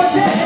Hey!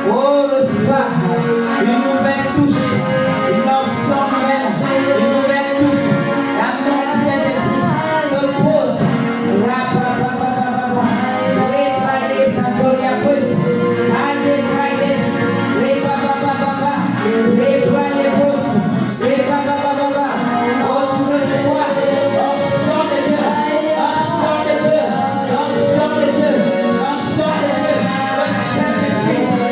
Oh, le soir, une nouvelle touche, une onction nouvelle, une nouvelle touche. L'amour du Saint-Esprit se pose. Rebrailler sa gloria pose. Rebrailler, rebrailler pose. Oh, tu reçois l'onction de Dieu, l'onction de Dieu, l'onction de Dieu, l'onction de Dieu, le Saint-Esprit.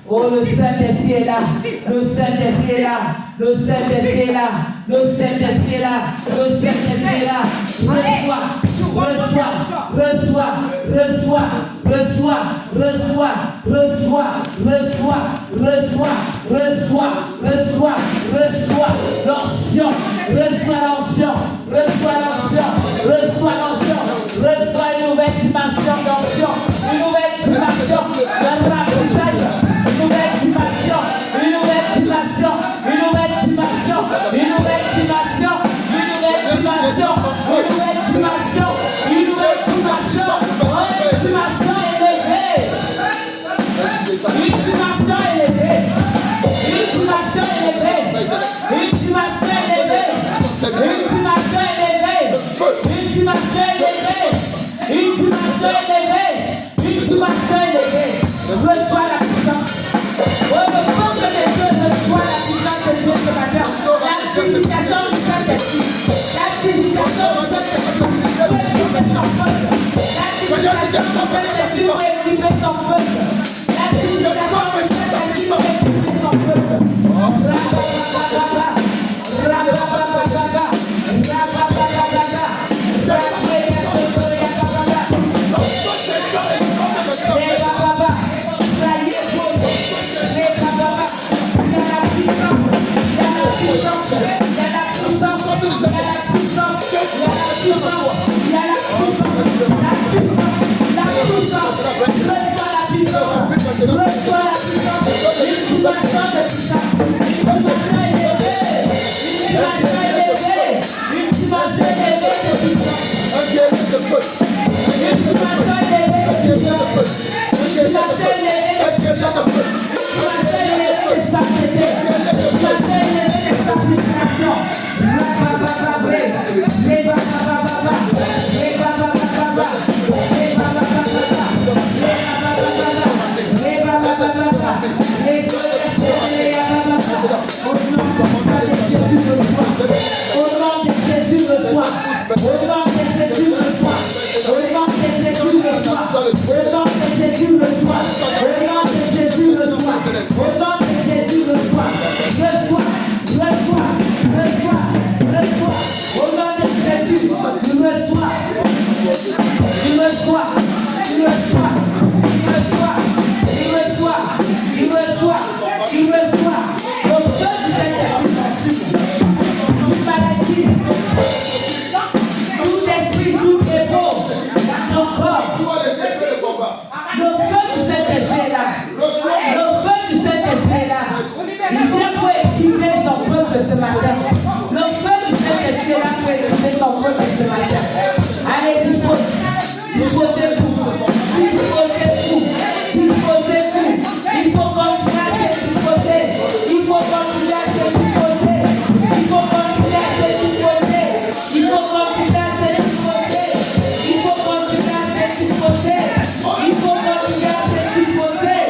Oh, le Saint-Esprit est là, le Saint-Esprit est là, le Saint-Esprit est là, le Saint-Esprit est là, le Saint-Esprit est là. Reçois, reçois, reçois, reçois, reçois, reçois, reçois, reçois, reçois, reçois, l'onction, reçois l'onction, reçois l'onction, reçois l'onction, reçois une nouvelle dimension d'onction, une nouvelle dimension de remplissage, une nouvelle dimension, une nouvelle dimension, une nouvelle dimension, une nouvelle dimension, une nouvelle dimension, une nouvelle dimension, une nouvelle dimension, une dimension élevée, une dimension élevée, une dimension élevée, une dimension élevée, une dimension élevée, une dimension élevée, une dimension élevée, une dimension élevée. Reçois la puissance. Oh, le peuple de Dieu reçoit la puissance de Dieu ce matin. La visitation du Saint-Esprit. La visitation du Saint-Esprit. Pour équiper son peuple. La visitation du Saint-Esprit pour équiper son peuple. La visitation du Saint-Esprit pour équiper son peuple. Au nom de Jésus, reçois. Au nom de Jésus, reçois. Au nom de Jésus, reçois. Au nom de Jésus, reçois. Au nom de Jésus, reçois. Reçois, reçois, reçois, reçois. Au nom de Jésus, tu reçois. Tu reçois. Tu reçois. Tu reçois. Tu reçois. Tu reçois. Tu reçois. Au feu du Saint-Esprit consume. Toute maladie. Tout esprit, tout défaut. Dans ton corps. Le feu du Saint-Esprit est là. Le feu du Saint-Esprit est là. Il vient pour équiper son peuple ce matin. Le feu du Saint-Esprit est là pour équiper son peuple ce matin. Allez, disposez-vous. Disposez-vous. Disposez-vous. Il faut continuer à se disposer. Il faut continuer à se disposer. Il faut continuer à se disposer. Il faut continuer à se disposer. Il faut continuer à se disposer. Il faut continuer à se disposer.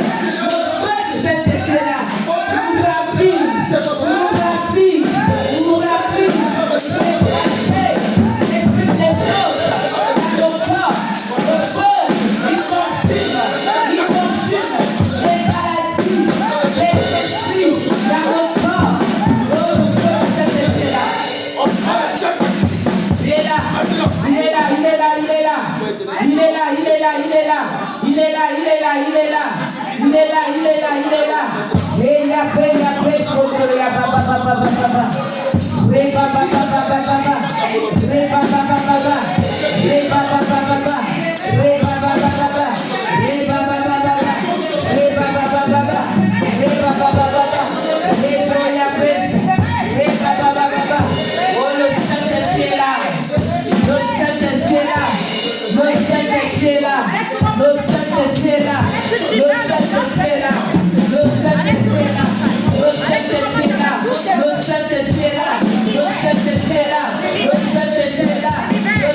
Le feu de cet esprit-là nous remplit. Nous remplit. Nous remplit. Et toutes les choses dans nos corps. Le feu, il consume les maladies, les esprits dans nos corps. Le feu de cet esprit-là. Il est là. Il est là, il est là, il est là. Il est là, il est là, il est là. Il est là, il est là, il est là. Il est là, il est là, il est là. Et il y a paix, il y a paix, il y a papa, papa, papa. Ré papa, papa, papa. Ré papa, papa. Ré papa, papa. Ré papa, papa. Ré papa, papa. Ré papa, papa. Ré papa, papa. Ré papa, il y a paix. Ré papa, papa. Oh, le Saint-Esprit est là. Le Saint-Esprit est là. Le Saint-Esprit est là. Le Saint-Esprit est là. Le Saint-Esprit est là. Le Saint-Esprit est là. Le Saint-Esprit est là. Le Saint-Esprit est là. Le Saint-Esprit est là. Le Saint-Esprit est là. Le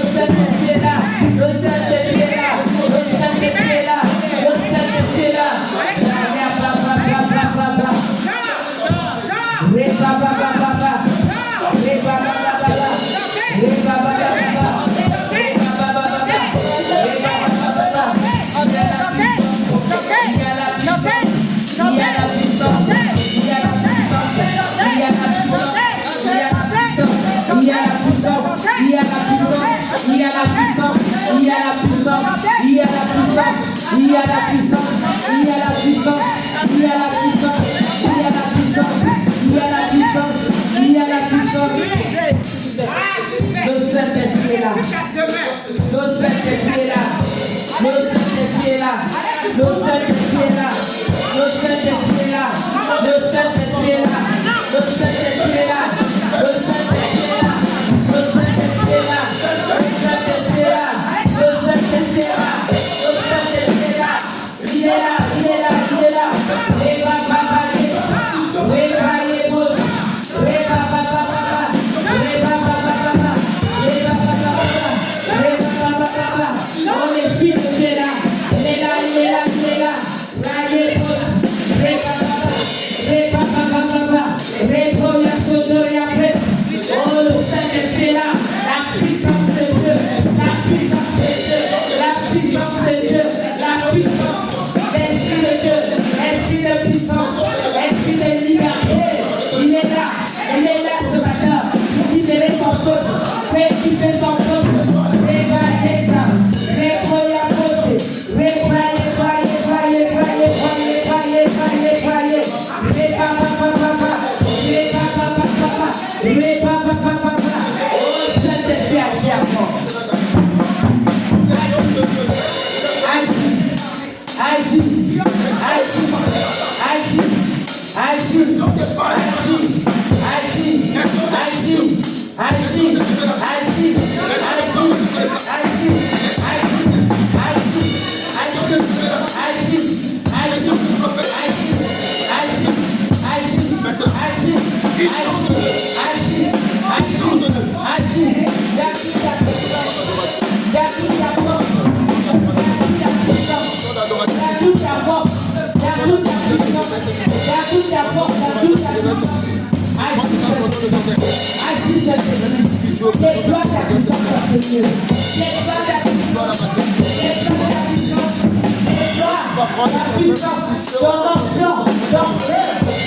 Seigneur. Déploie ta puissance. Déploie ta puissance. Déploie ta puissance. Ton onction, ton feu.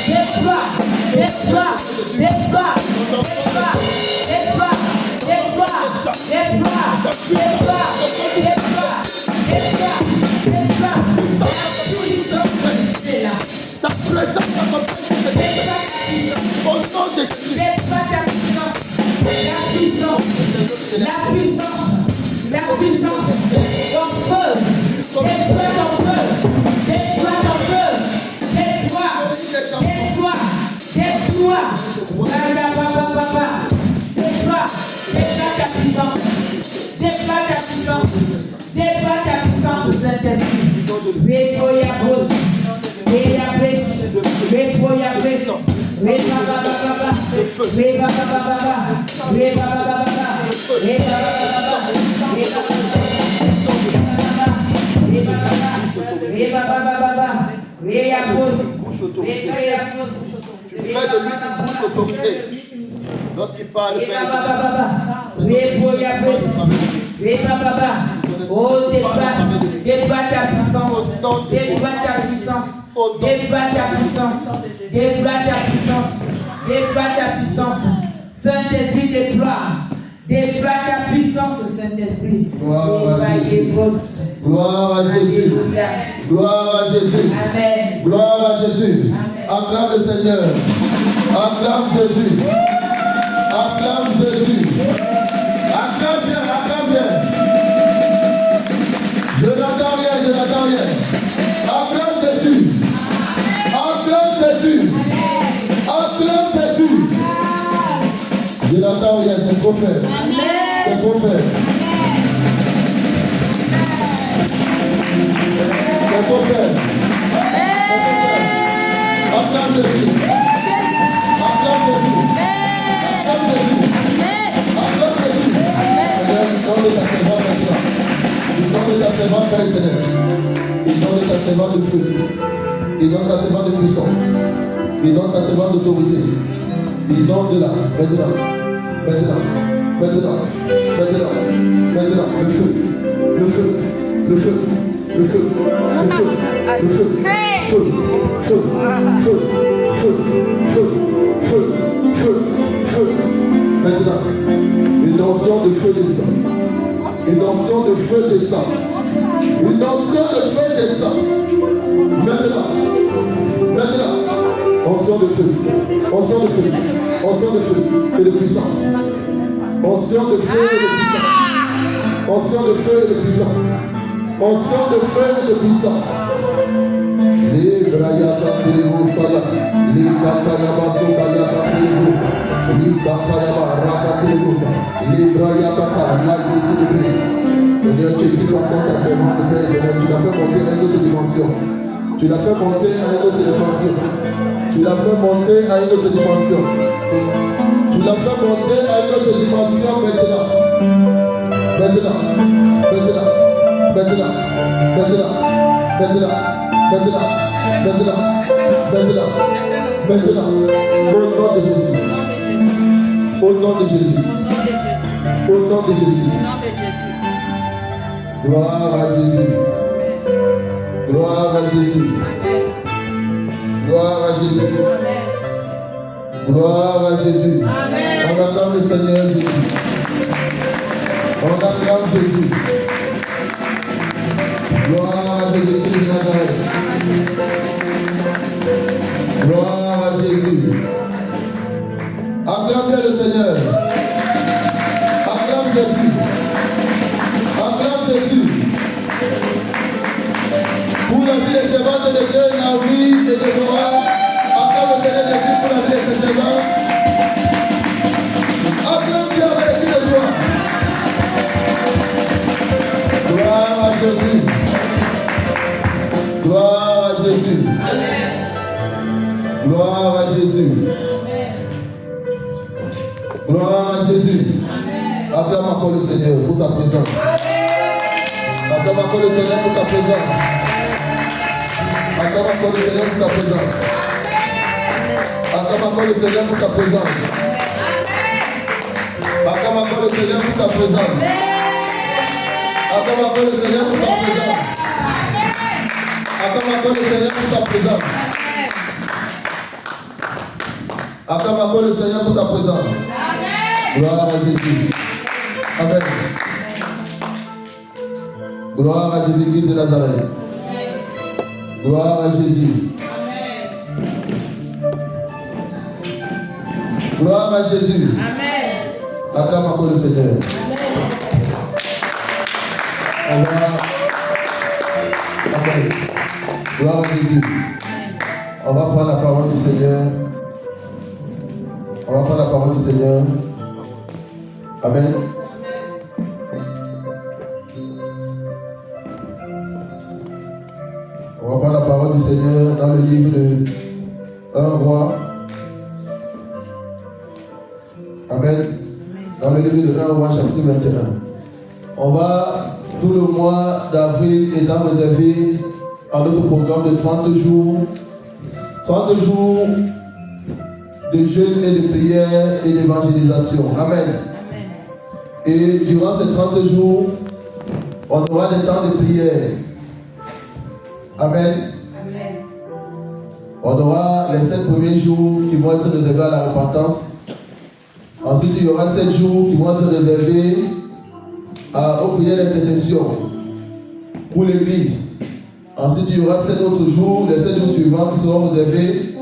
Déploie, déploie, déploie, déploie, déploie, déploie, déploie, déploie, déploie, déploie, déploie. Ta puissance est là. Ta présence au nom de Jésus. Déploie ta puissance. La puissance, la puissance, la puissance, ton feu, déploie ton feu, déploie ton feu, déploie, déploie, déploie, déploie, déploie ta puissance, déploie ta puissance, déploie ta puissance, Saint-Esprit, déploie Tu fais de lui une bouche autorisée. Lorsqu'il parle, oh, déploie ta puissance, déploie ta puissance, déploie ta puissance, déploie ta puissance, déploie ta puissance. Saint-Esprit, déploie ta puissance, Saint-Esprit. Gloire à Jésus. Gloire à Jésus. Gloire à Jésus. Amen. Gloire à Jésus. Acclame le Seigneur. Acclame Jésus. Acclame Jésus. Acclame bien, acclame bien. Je n'entends rien, je n'entends rien. Acclame Jésus. Acclame Jésus. Acclame Jésus. Je n'entends rien, c'est trop faible. C'est trop faible. C'est trop faible. Acclame Jésus. Acclame Jésus. Acclame Jésus. Acclame Jésus. Donne ta servante maintenant. Il donne ta servante Père éternel. Il donne ta servante de feu. Il donne ta servante de puissance. Il donne ta servante d'autorité. Il donne de là, maintenant, maintenant, maintenant, maintenant, maintenant, le feu, le feu, le feu, le feu, le feu, le feu, feu, feu, feu, feu, feu, feu, feu, feu, maintenant, une onction de feu descend, une onction de feu descend, une onction de feu descend, maintenant, maintenant, onction de feu, onction de feu, onction de feu et de puissance, onction de feu et de puissance, onction de feu et de puissance, onction de feu et de puissance. Les brayata télévosaya, les katayaba sodayaba télévosa, les katayaba raka télévosa, les brayata la télévosa. Seigneur, tu écris ton compte à ses mains, tu l'as fait monter à une autre dimension. Tu l'as fait monter à une autre dimension. Tu l'as fait monter à une autre dimension. Tu l'as fait monter à une autre dimension maintenant. Maintenant. Maintenant. Maintenant. Maintenant. Maintenant. Maintenant. Maintenant. Maintenant. Maintenant. Au nom de Jésus. Au nom de Jésus. Au nom de Jésus. Gloire à Jésus. Gloire à Jésus. Gloire à Jésus. Gloire à Jésus. Amen. On acclame le Seigneur Jésus. On acclame Jésus. Gloire à Jésus-Christ de Nazareth. Gloire à Jésus. Acclame le Seigneur. Acclame Jésus. Acclame Jésus. Pour la vie des servants de Dieu, la vie et de gloire. Acclame le Seigneur Jésus pour la vie de ses servants. Acclame Dieu avec les de gloire. Gloire à Jésus. Gloire à Jésus. Amen. Gloire à Jésus. Amen. Gloire à Jésus. Amen. Acclame encore le Seigneur pour sa présence. Acclame encore le Seigneur pour sa présence. Acclame encore le Seigneur pour sa présence. Acclame encore le Seigneur pour sa présence. Acclame encore le Seigneur pour sa présence. Acclame encore le Seigneur pour sa présence. Acclame encore le Seigneur pour sa présence. Acclame encore le Seigneur pour sa présence. Gloire à Jésus. Amen. Gloire à Jésus-Christ de Nazareth. Gloire à Jésus. Gloire à Jésus. Acclame encore le Seigneur. Amen. Gloire à Jésus. On va prendre la parole du Seigneur. On va prendre la parole du Seigneur. Amen. On va prendre la parole du Seigneur dans le livre de 1 roi. Amen. Dans le livre de 1 roi, chapitre 21. On va, tout le mois d'avril étant réservé à notre programme de 30 jours. 30 jours de jeûne et de prière et d'évangélisation. Amen. Et durant ces 30 jours, on aura des temps de prière. Amen. On aura les 7 premiers jours qui vont être réservés à la repentance. Ensuite, il y aura 7 jours qui vont être réservés aux prières d'intercession pour l'Église. Ensuite, il y aura 7 autres jours, les 7 jours suivants qui seront réservés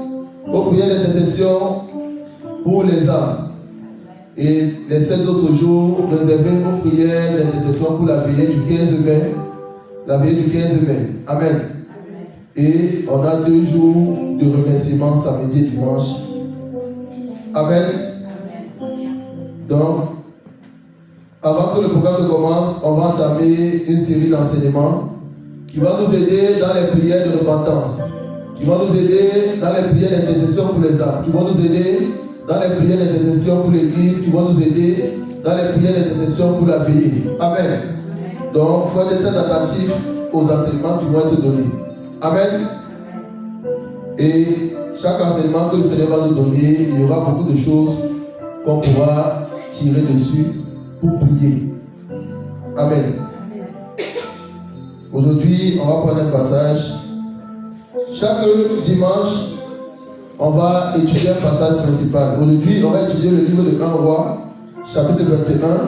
aux prières d'intercession pour les âmes. Et les 7 autres jours réservés aux prières d'intercession pour la veillée du 15 mai. La veillée du 15 mai. Amen. Et on a 2 jours de remerciement samedi et dimanche. Amen. Donc, avant que le programme commence, on va entamer une série d'enseignements qui va nous aider dans les prières de repentance, qui va nous aider dans les prières d'intercession pour les âmes, qui vont nous aider dans les prières d'intercession pour l'Église, qui vont nous aider dans les prières d'intercession pour la veillée. Amen. Donc, il faut être très attentif aux enseignements qui vont être donnés. Amen. Et chaque enseignement que le Seigneur va nous donner, il y aura beaucoup de choses qu'on pourra tirer dessus pour prier. Amen. Aujourd'hui, on va prendre un passage. Chaque dimanche, on va étudier un passage principal. Aujourd'hui, on va étudier le livre de 1 roi, chapitre 21,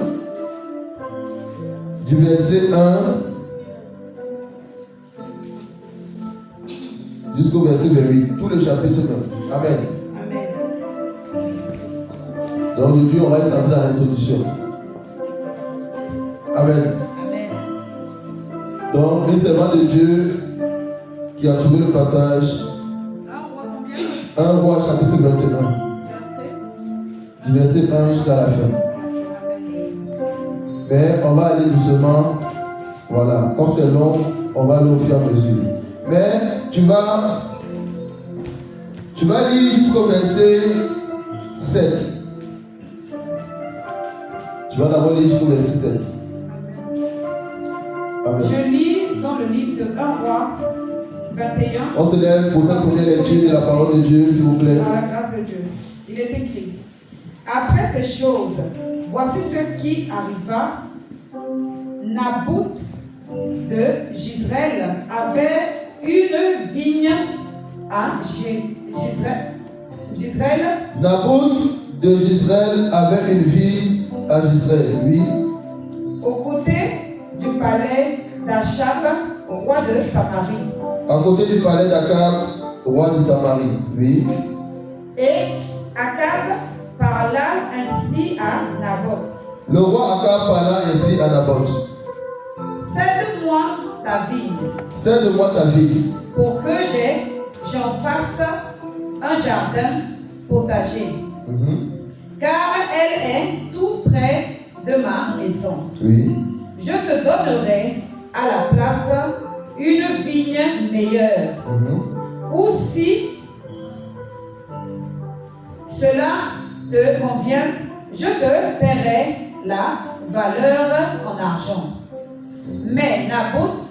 du verset 1 jusqu'au verset 28. Tout le chapitre même. Amen. Donc aujourd'hui, on va y centrer dans l'introduction. Amen. Donc, une servante de Dieu qui a trouvé le passage 1 roi chapitre 21. Du verset 1 jusqu'à la fin. Mais on va aller doucement. Voilà. Comme c'est long, on va aller au fur et à mesure. Mais tu vas lire jusqu'au verset 7. Tu vas d'abord lire jusqu'au verset 7. Amen. Je lis dans le livre de 1 roi 21. On se lève pour cette première lecture de la parole de Dieu, s'il vous plaît. Par la grâce de Dieu. Il est écrit: après ces choses, voici ce qui arriva. Naboth de Jezreel avait une vigne à Jezreel. Naboth de Jezreel avait une vigne à Jezreel, oui. Au côté du palais d'Achab, roi de Samarie. À côté du palais d'Akab, roi de Samarie, oui. Et Akab parla ainsi à Naboth. Le roi Akab parla ainsi à Naboth. Cède-moi ta vigne. Cède-moi ta vigne. Pour que j'en fasse un jardin potager. Car elle est tout près de ma maison. Oui. Je te donnerai à la place une vigne meilleure. Ou si cela te convient, je te paierai la valeur en argent. Mais Naboth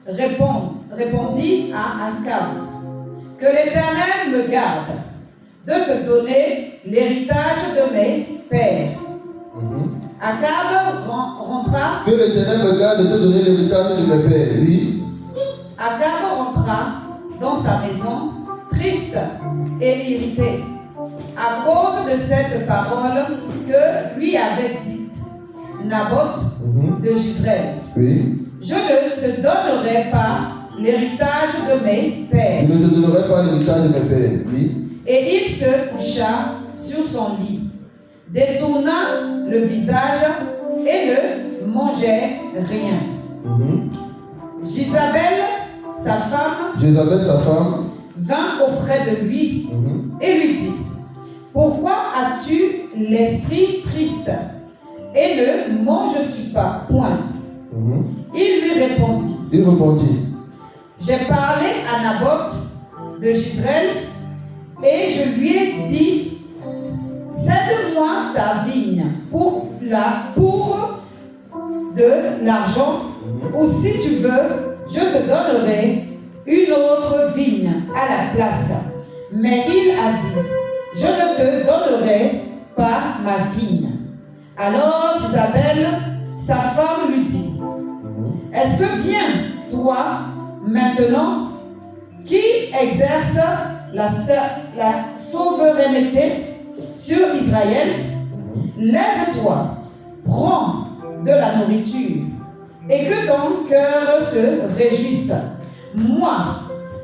répondit à Akab: que l'Éternel me garde de te donner l'héritage de mes pères. Akab rentra. Que l'Éternel me garde de te donner l'héritage de mes pères. Oui. Akab rentra dans sa maison, triste et irrité, à cause de cette parole que lui avait dite Naboth de Jezreel. Oui. Je ne te donnerai pas l'héritage de mes pères. Je ne te donnerai pas l'héritage de mes pères. Oui. Et il se coucha sur son lit, détourna le visage et ne mangeait rien. Jézabel, sa femme, vint auprès de lui et lui dit: pourquoi as-tu l'esprit triste et ne manges-tu pas point? Il lui répondit: j'ai parlé à Naboth de Jezreel et je lui ai dit: cède-moi ta vigne pour de l'argent, ou si tu veux, je te donnerai une autre vigne à la place. Mais il a dit: je ne te donnerai pas ma vigne. Alors Jézabel, sa femme, lui dit: est-ce bien toi maintenant qui exerce la souveraineté sur Israël? Lève-toi, prends de la nourriture et que ton cœur se réjouisse. Moi,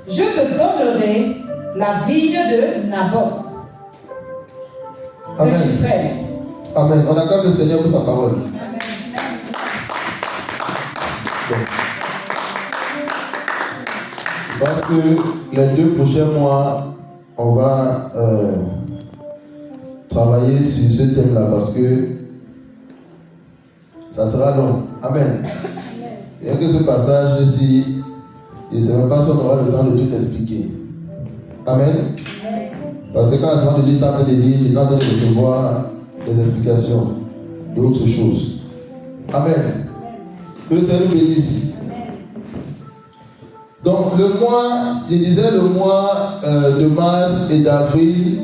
je te donnerai la vigne de Naboth de Jezreel. Amen. On acclame le Seigneur pour sa parole. Parce que les 2 prochains mois, on va travailler sur ce thème-là parce que ça sera long. Amen. Et que ce passage-ci, je ne sais même pas si on aura le temps de tout expliquer. Amen. Parce que quand la semaine de Dieu est en train de lire, il est en train de recevoir des explications d'autres choses. Amen. Que le Seigneur nous bénisse. Donc le mois, je disais le mois de mars et d'avril,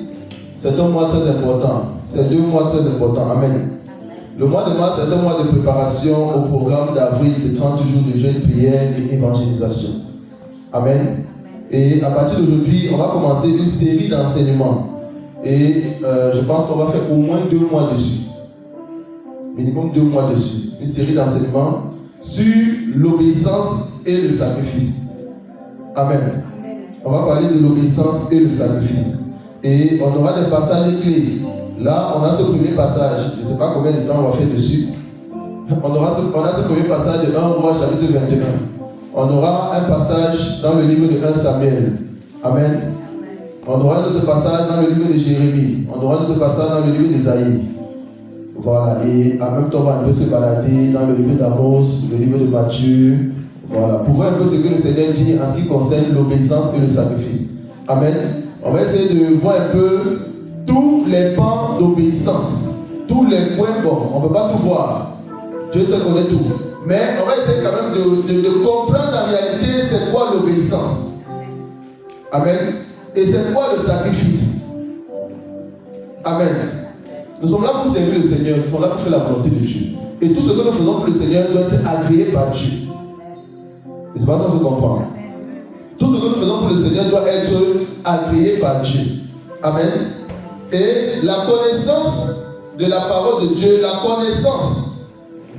c'est un mois très important. C'est 2 mois très importants. Amen. Le mois de mars est un mois de préparation au programme d'avril de 30 jours de jeûne, prière et évangélisation. Amen. Et à partir d'aujourd'hui, on va commencer une série d'enseignements. Et je pense qu'on va faire au moins 2 mois dessus. Minimum 2 mois dessus. Une série d'enseignements sur l'obéissance et le sacrifice. Amen. On va parler de l'obéissance et le sacrifice. Et on aura des passages clés. Là, on a ce premier passage. Je ne sais pas combien de temps on va faire dessus. On a ce premier passage de 1 roi chapitre 21. On aura un passage dans le livre de 1 Samuel. Amen. On aura un autre passage dans le livre de Jérémie. On aura un autre passage dans le livre d'Ésaïe. Voilà. Et en même temps, on va un peu se balader dans le livre d'Amos, le livre de Matthieu. Voilà. Pour voir un peu ce que le Seigneur dit en ce qui concerne l'obéissance et le sacrifice. Amen. On va essayer de voir un peu tous les pans d'obéissance. Tous les points bons. On ne peut pas tout voir. Dieu seul connaît tout. Mais on va essayer quand même de comprendre en réalité c'est quoi l'obéissance. Amen. Et c'est quoi le sacrifice. Amen. Nous sommes là pour servir le Seigneur. Nous sommes là pour faire la volonté de Dieu. Et tout ce que nous faisons pour le Seigneur doit être agréé par Dieu. Et c'est pas ça qu'on se comprend. Tout ce que nous faisons pour le Seigneur doit être agréé par Dieu. Amen. Et la connaissance de la parole de Dieu, la connaissance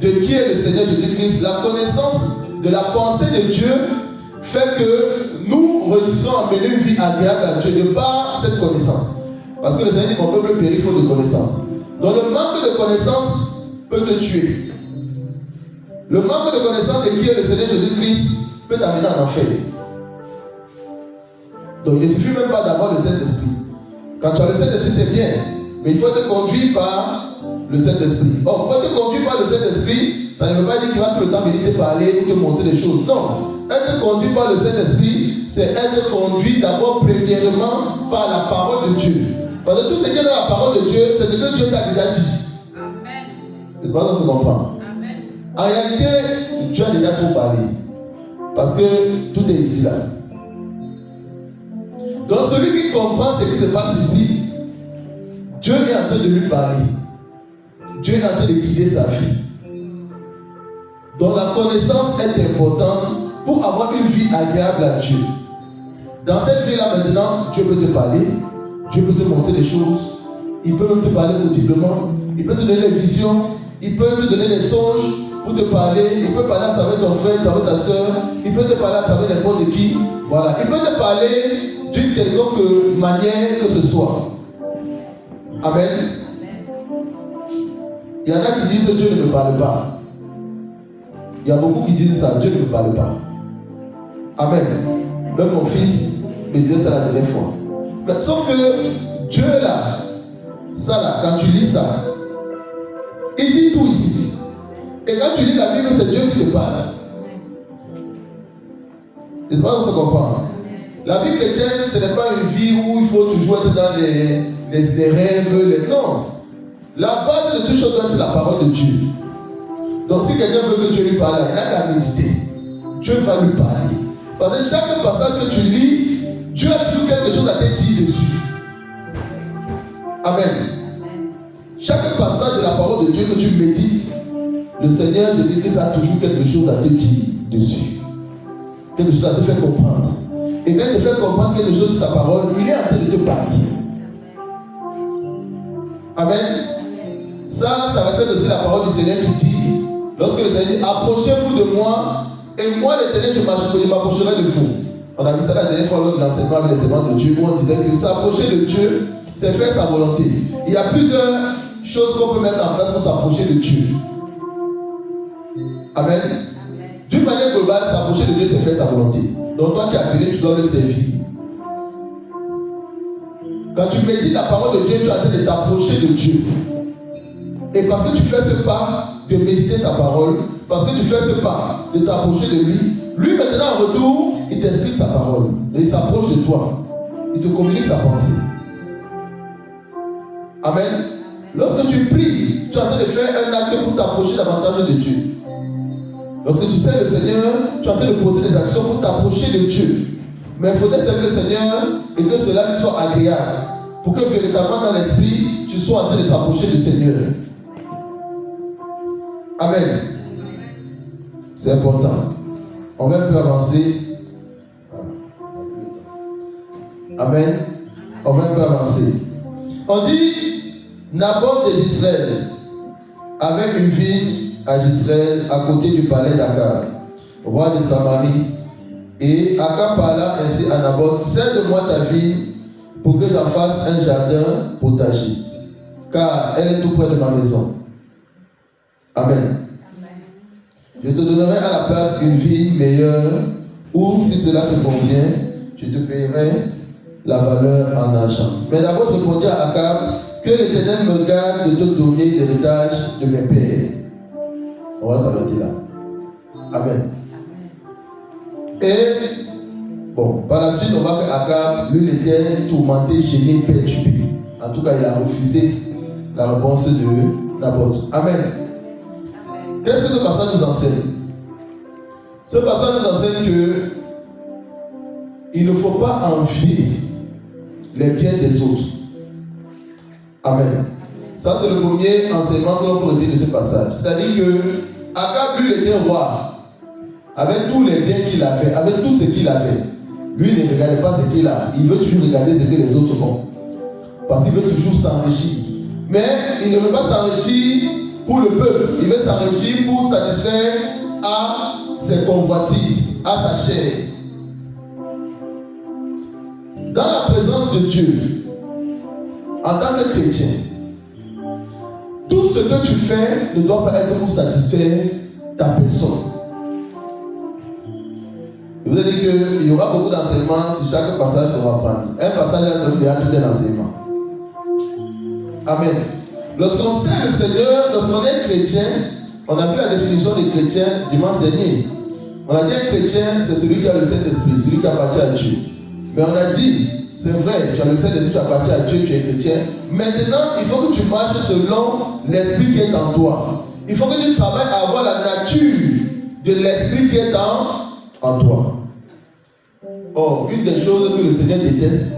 de qui est le Seigneur Jésus-Christ, la connaissance de la pensée de Dieu fait que nous réussissons à mener une vie agréable à Dieu de par cette connaissance. Parce que le Seigneur dit: mon peuple périt faute de connaissance. Donc le manque de connaissance peut te tuer. Le manque de connaissance de qui est le Seigneur Jésus-Christ peut t'amener en enfer. Donc il ne suffit même pas d'avoir le Saint-Esprit. Quand tu as le Saint-Esprit, c'est bien. Mais il faut être conduit par le Saint-Esprit. Or, quand tu es conduit par le Saint-Esprit, ça ne veut pas dire qu'il va tout le temps venir te parler ou te montrer des choses. Non. Être conduit par le Saint-Esprit, c'est être conduit d'abord premièrement par la parole de Dieu. Parce que tout ce qui est dans la parole de Dieu, c'est ce que Dieu t'a déjà dit. Amen. C'est pas ça qu'on se comprend. Amen. En réalité, Dieu a déjà trop parlé. Parce que tout est ici là. Donc celui qui comprend ce qui se passe ici, Dieu est en train de lui parler. Dieu est en train de guider sa vie. Donc la connaissance est importante pour avoir une vie agréable à Dieu. Dans cette vie-là maintenant, Dieu peut te parler, Dieu peut te montrer des choses, il peut même te parler audiblement, il peut te donner des visions, il peut te donner des songes pour te parler, il peut parler à travers ton frère, à travers ta soeur, il peut te parler à travers n'importe qui. Voilà, il peut te parler d'une quelconque manière que ce soit. Amen. Il y en a qui disent que Dieu ne me parle pas. Il y a beaucoup qui disent ça, Dieu ne me parle pas. Amen. Même mon fils me disait ça la dernière fois. Mais sauf que Dieu là, ça là, quand tu lis ça, il dit tout ici. Et quand tu lis la Bible, c'est Dieu qui te parle. N'est-ce pas que ça comprend? La vie chrétienne, ce n'est pas une vie où il faut toujours être dans les rêves. Non. La base de toute chose doit être la parole de Dieu. Donc si quelqu'un veut que Dieu lui parle, il n'a qu'à méditer. Dieu va lui parler. Parce que chaque passage que tu lis, Dieu a toujours quelque chose à te dire dessus. Amen. Chaque passage de la parole de Dieu que tu médites, le Seigneur, je dis que ça a toujours quelque chose à te dire dessus. Quelque chose à te faire comprendre. Et quand il te fait comprendre quelque chose sur sa parole, il est en train de te parler. Amen. Ça respecte aussi la parole du Seigneur qui dit, lorsque le Seigneur dit, approchez-vous de moi, et moi l'Éternel, je m'approcherai de vous. On a vu ça la dernière fois lors de l'enseignement avec les servants de Dieu, où on disait que s'approcher de Dieu, c'est faire sa volonté. Il y a plusieurs choses qu'on peut mettre en place pour s'approcher de Dieu. Amen. D'une manière globale, s'approcher de Dieu, c'est faire sa volonté. Donc toi qui es appelé, tu dois le servir. Quand tu médites la parole de Dieu, tu es en train de t'approcher de Dieu. Et parce que tu fais ce pas de méditer sa parole, parce que tu fais ce pas de t'approcher de lui, lui maintenant en retour, il t'explique sa parole. Et il s'approche de toi. Il te communique sa pensée. Amen. Lorsque tu pries, tu es en train de faire un acte pour t'approcher davantage de Dieu. Lorsque tu sais le Seigneur, tu es en train de poser des actions pour t'approcher de Dieu. Mais il faudrait servir le Seigneur et que cela lui soit agréable. Pour que véritablement dans l'esprit, tu sois en train de t'approcher du Seigneur. Amen. C'est important. On va un peu avancer. Amen. On va un peu avancer. On dit, Naboth de Jezreel avait une ville à Jezreel à côté du palais d'Akab, roi de Samarie. Et Akab parla ainsi à Naboth, cède-moi ta ville pour que j'en fasse un jardin potager, car elle est tout près de ma maison. Amen. Je te donnerai à la place une ville meilleure, ou si cela te convient, je te paierai la valeur en argent. Mais Naboth répondit à Akab, que l'Éternel me garde de te donner l'héritage de mes pères. On va s'arrêter là. Amen. Et bon, par la suite, on va que Akab, lui, il était tourmenté, gêné, perturbé. En tout cas, il a refusé la réponse de Naboth. Amen. Qu'est-ce que ce passage nous enseigne? Ce passage nous enseigne que il ne faut pas envier les biens des autres. Amen. Ça, c'est le premier enseignement que l'on peut retirer de ce passage. C'est-à-dire que Akab, lui, était roi. Avec tous les biens qu'il avait, avec tout ce qu'il avait. Lui, il ne regardait pas ce qu'il a. Il veut toujours regarder ce que les autres font. Parce qu'il veut toujours s'enrichir. Mais il ne veut pas s'enrichir pour le peuple. Il veut s'enrichir pour satisfaire à ses convoitises, à sa chair. Dans la présence de Dieu, en tant que chrétien, tout ce que tu fais ne doit pas être pour satisfaire ta personne. Je vous ai dit qu'il y aura beaucoup d'enseignements sur chaque passage qu'on va prendre. Un passage là, ça vous dira tout un enseignement. Amen. Lorsqu'on sait le Seigneur, lorsqu'on est chrétien, on a vu la définition des chrétiens dimanche dernier. On a dit un chrétien, c'est celui qui a le Saint-Esprit, celui qui appartient à Dieu. Mais on a dit, c'est vrai, tu as le Saint-Esprit, tu appartiens à Dieu, tu es chrétien. Maintenant, il faut que tu marches selon l'Esprit qui est en toi. Il faut que tu travailles à avoir la nature de l'Esprit qui est en toi. Or, une des choses que le Seigneur déteste,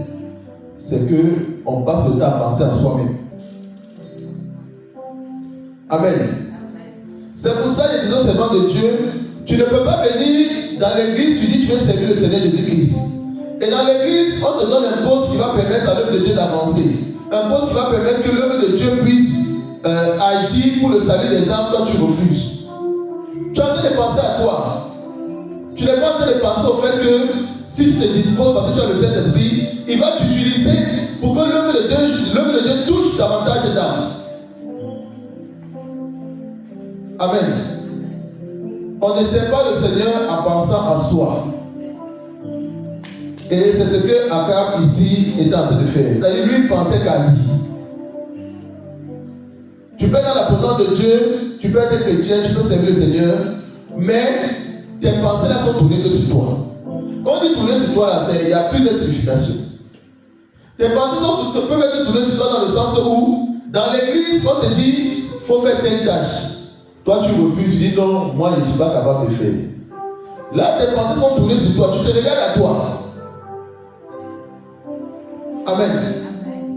c'est qu'on passe le temps à penser à soi-même. Amen. C'est pour ça que les enfants de Dieu, tu ne peux pas venir dans l'église, tu dis tu veux servir le Seigneur Jésus-Christ. Et dans l'église, on te donne un poste qui va permettre à l'œuvre de Dieu d'avancer. Un poste qui va permettre que l'œuvre de Dieu puisse agir pour le salut des âmes. Toi, tu refuses. Tu es en train de penser à toi. Tu n'es pas en train de penser au fait que si tu te disposes parce que tu as le Saint-Esprit, il va t'utiliser pour que l'œuvre de Dieu touche davantage d'âmes. Amen. On ne sert pas le Seigneur en pensant à soi. Et c'est ce que Akab ici est en train de faire. C'est-à-dire lui, il pensait qu'à lui. Tu peux être dans la présence de Dieu, tu peux être chrétien, tu peux servir le Seigneur, mais tes pensées là sont tournées que sur toi. Quand on dit tourner sur toi, là, il y a plusieurs significations. Tes pensées peuvent être tournées sur toi dans le sens où, dans l'église, on te dit, il faut faire telle tâche. Toi, tu refuses, tu dis non, moi, je ne suis pas capable de faire. Là, tes pensées sont tournées sur toi, tu te regardes à toi. Amen.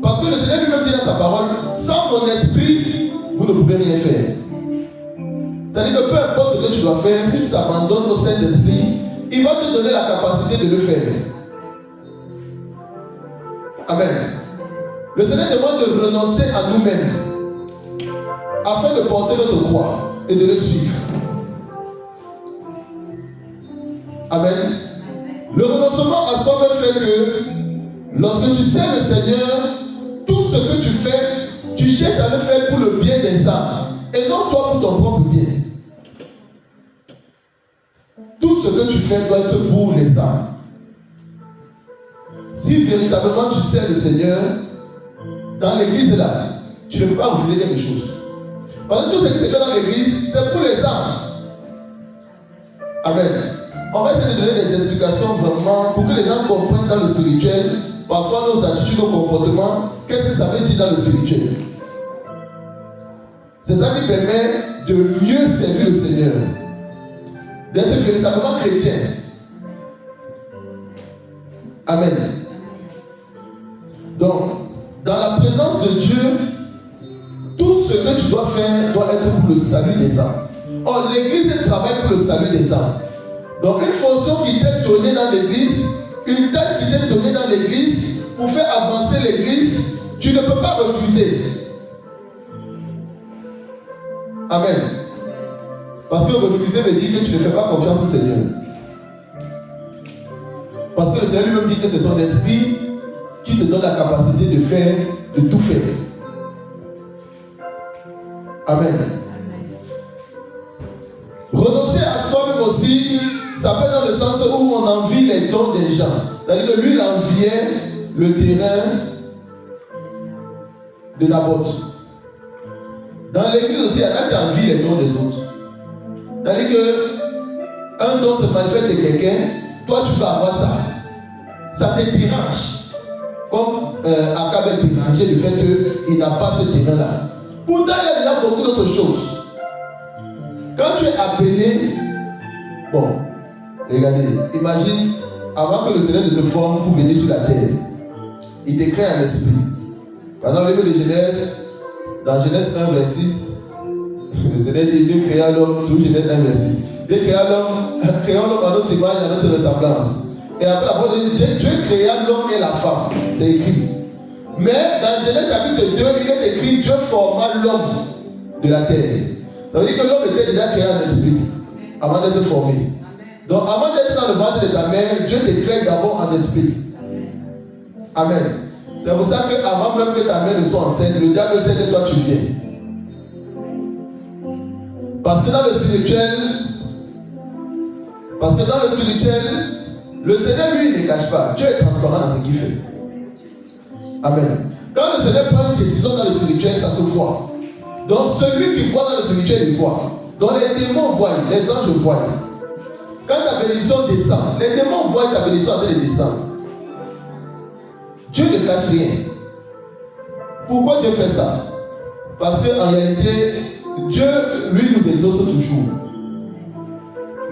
Parce que le Seigneur lui-même dit dans sa parole, sans mon esprit, vous ne pouvez rien faire. C'est-à-dire que peu importe ce que tu dois faire, si tu t'abandonnes au Saint-Esprit, il va te donner la capacité de le faire. Amen. Le Seigneur demande de renoncer à nous-mêmes afin de porter notre croix et de le suivre. Amen. Le renoncement à soi-même fait que lorsque tu sers le Seigneur, tout ce que tu fais, tu cherches à le faire pour le bien des âmes et non toi pour ton propre bien. Tout ce que tu fais doit être pour les âmes. Si véritablement tu sers le Seigneur, dans l'église là, tu ne peux pas refuser quelque chose. Parce que tout ce qui se fait dans l'église, c'est pour les âmes. Amen. On va essayer de donner des explications vraiment pour que les gens comprennent dans le spirituel, parfois nos attitudes, nos comportements, qu'est-ce que ça veut dire dans le spirituel. C'est ça qui permet de mieux servir le Seigneur, d'être véritablement chrétien. Amen. Donc, dans la présence de Dieu, tout ce que tu dois faire doit être pour le salut des âmes. Or, l'église travaille pour le salut des âmes. Donc, une fonction qui t'est donnée dans l'église, une tâche qui t'est donnée dans l'église, pour faire avancer l'église, tu ne peux pas refuser. Amen. Parce que refuser veut dire que tu ne fais pas confiance au Seigneur. Parce que le Seigneur lui-même dit que c'est son esprit qui te donne la capacité de faire, de tout faire. Amen. Renoncer à soi-même aussi, ça peut être dans le sens où on envie les dons des gens. C'est-à-dire que lui, il enviait le terrain de Naboth. Dans l'église aussi, il y en a qui envient les dons des autres. C'est-à-dire qu'un don se manifeste chez quelqu'un, toi tu vas avoir ça. Ça te dérange. Comme Akab est dérangé du fait qu'il n'a pas ce terrain-là. Pourtant, il y a déjà beaucoup d'autres choses. Quand tu es appelé, bon, regardez, imagine, avant que le Seigneur ne te forme pour venir sur la terre, il te crée un esprit. Pendant le livre de Genèse, dans Genèse 1, verset 6, le Seigneur dit Dieu créa l'homme, tout Genèse 1, verset 6. Dieu créa l'homme, créons l'homme à notre image, à notre ressemblance. Et après la parole de Dieu créa l'homme et la femme. C'est écrit. Mais dans Genèse chapitre 2, il est écrit Dieu forma l'homme de la terre. Ça veut dire que l'homme était déjà créé en esprit avant d'être formé. Donc avant d'être dans le ventre de ta mère, Dieu te crée d'abord en esprit. Amen. C'est pour ça qu'avant même que ta mère ne soit enceinte, le diable sait que toi tu viens. Parce que dans le spirituel, le Seigneur lui il ne cache pas. Dieu est transparent dans ce qu'il fait. Amen. Quand le Seigneur prend une décision dans le spirituel, ça se voit. Donc celui qui voit dans le spirituel, il voit. Donc les démons voient, les anges voient. Quand ta bénédiction descend, les démons voient ta bénédiction en train de descendre. Dieu ne cache rien. Pourquoi Dieu fait ça? Parce qu'en réalité, Dieu, lui, nous exauce toujours.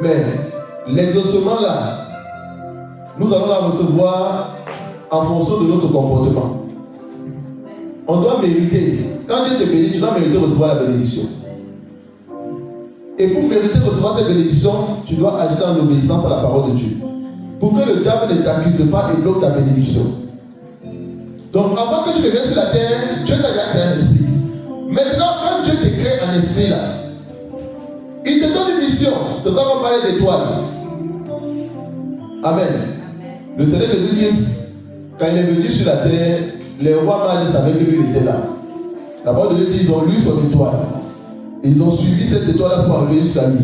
Mais l'exaucement là, nous allons la recevoir en fonction de notre comportement. On doit mériter. Quand Dieu te bénit, tu dois mériter recevoir la bénédiction. Et pour mériter de recevoir cette bénédiction, tu dois agir dans l'obéissance à la parole de Dieu. Pour que le diable ne t'accuse pas et bloque ta bénédiction. Donc avant que tu ne viennes sur la terre, Dieu t'a déjà créé un esprit. Maintenant, quand Dieu te crée un esprit là, il te donne une mission. C'est ça qu'on parlait d'étoiles. Amen. Le Seigneur Jésus-Christ, quand il est venu sur la terre, les rois mages savaient que lui était là. La parole de Dieu dit, ils ont lu son étoile. Et ils ont suivi cette étoile-là pour arriver jusqu'à lui.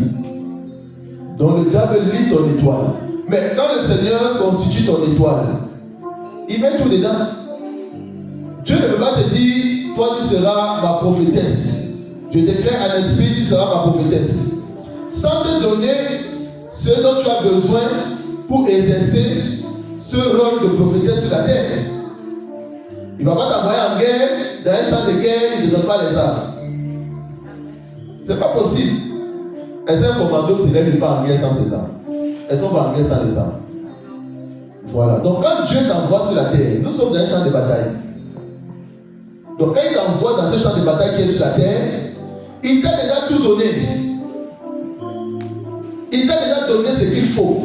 Donc le diable lit ton étoile. Mais quand le Seigneur constitue ton étoile, il met tout dedans. Dieu ne peut pas te dire, toi tu seras ma prophétesse. Je te crée un esprit, tu seras ma prophétesse. Sans te donner ce dont tu as besoin pour exercer ce rôle de prophétesse sur la terre. Il ne va pas t'envoyer en guerre, dans un champ de guerre, il ne te donne pas les armes. C'est pas possible. Elles sont commando, c'est n'est pas en guerre sans ses armes. Elles sont pas en guerre sans les armes. Voilà. Donc quand Dieu t'envoie sur la terre, nous sommes dans un champ de bataille. Donc quand il t'envoie dans ce champ de bataille qui est sur la terre, il t'a déjà tout donné. Il t'a déjà donné ce qu'il faut.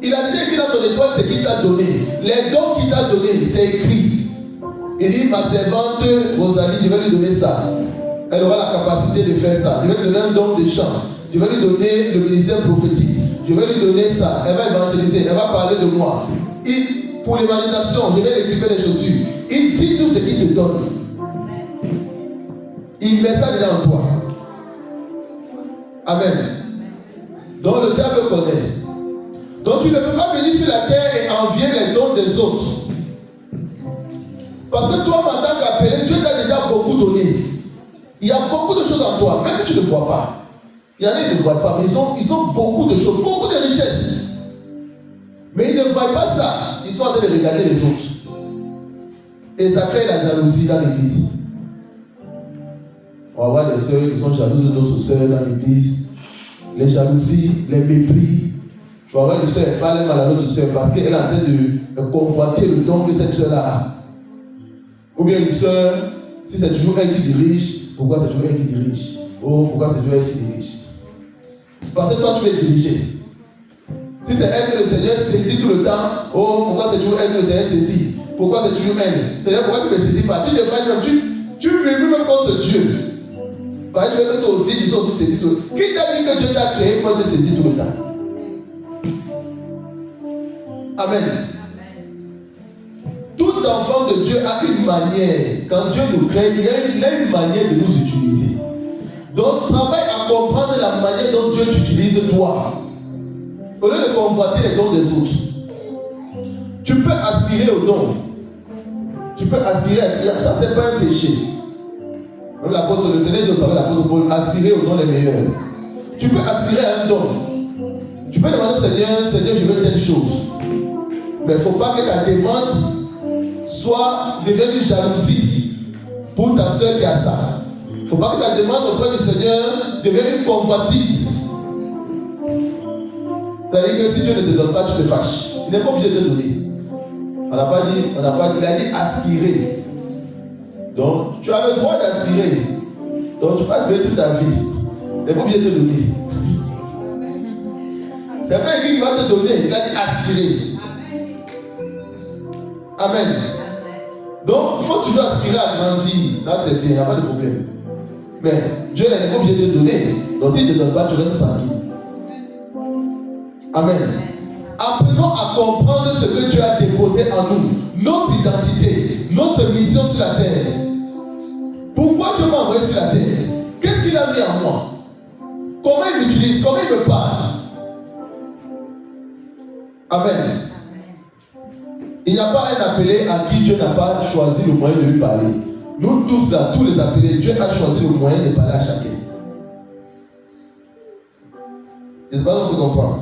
Il a dit qu'il a ton étoile, ce qu'il t'a donné. Les dons qu'il t'a donné, c'est écrit. Il dit, ma servante Rosalie, je vais lui donner ça. Elle aura la capacité de faire ça. Je vais lui donner un don de chant. Je vais lui donner le ministère prophétique. Je vais lui donner ça. Elle va évangéliser. Elle va parler de moi. Pour l'évangélisation, je vais l'équiper les chaussures. Il dit tout ce qu'il te donne. Il met ça déjà en toi. Amen. Donc le diable connaît. Donc tu ne peux pas venir sur la terre et envier les dons des autres. Parce que toi, en tant qu'appelé, Dieu t'a déjà beaucoup donné. Il y a beaucoup de choses en toi, même que tu ne vois pas. Il y en a qui ne voient pas, mais ils ont beaucoup de choses, beaucoup de richesses. Mais ils ne voient pas ça. Ils sont en train de regarder les autres. Et ça crée la jalousie dans l'église. On va voir les sœurs qui sont jalouses d'autres sœurs dans l'église. Les jalousies, les mépris. Tu vas voir une sœur, elle parle mal à l'autre sœur parce qu'elle est en train de convoiter le don que cette sœur-là a. Ou bien une sœur, si c'est toujours elle qui dirige, pourquoi c'est toujours elle qui dirige? Oh, pourquoi c'est toujours elle qui dirige? Parce que toi, tu veux diriger. Si c'est elle que le Seigneur saisit tout le temps, oh, pourquoi c'est toujours elle que le Seigneur saisit? Pourquoi c'est toujours elle? Seigneur, pourquoi tu ne me saisis pas? Tu devrais même, tu murmures même contre Dieu. Parce que tu veux que toi aussi, tu sois aussi saisi tout le temps. Qui t'a dit que Dieu t'a créé pour te saisir tout le temps? Amen. Tout enfant de Dieu a une manière. Quand Dieu nous crée, il a une manière de nous utiliser. Donc, travaille à comprendre la manière dont Dieu t'utilise toi. Au lieu de convoiter les dons des autres. Tu peux aspirer aux dons. Tu peux aspirer à... Ça, c'est pas un péché. Même l'apôtre, le Seigneur dit au travers de l'apôtre Paul, aspirer aux dons les meilleurs. Tu peux aspirer à un don. Tu peux demander au Seigneur, Seigneur, je veux telle chose. Mais il ne faut pas que ta demande soit devienne une jalousie pour ta soeur qui a ça. Il ne faut pas que ta demande auprès du Seigneur devienne une convoitise. C'est-à-dire que si Dieu ne te donne pas, tu te fâches. Il n'est pas obligé de te donner. On n'a pas dit, il a dit aspirer. Donc, tu as le droit d'aspirer. Donc, tu peux aspirer toute ta vie. Il n'est pas obligé de te donner. C'est pas lui qui va te donner, il a dit aspirer. Amen. Donc, il faut toujours aspirer à grandir. Ça, c'est bien, il n'y a pas de problème. Mais Dieu n'est pas obligé de te donner. Donc, s'il ne te donne pas, tu restes tranquille. Amen. Apprenons à comprendre ce que Dieu a déposé en nous. Notre identité, notre mission sur la terre. Pourquoi Dieu m'a envoyé sur la terre? Qu'est-ce qu'il a mis en moi? Comment il m'utilise? Comment il me parle? Amen. Il n'y a pas un appelé à qui Dieu n'a pas choisi le moyen de lui parler. Nous tous là, tous les appelés, Dieu a choisi le moyen de parler à chacun. Je ne sais pas si on se comprend.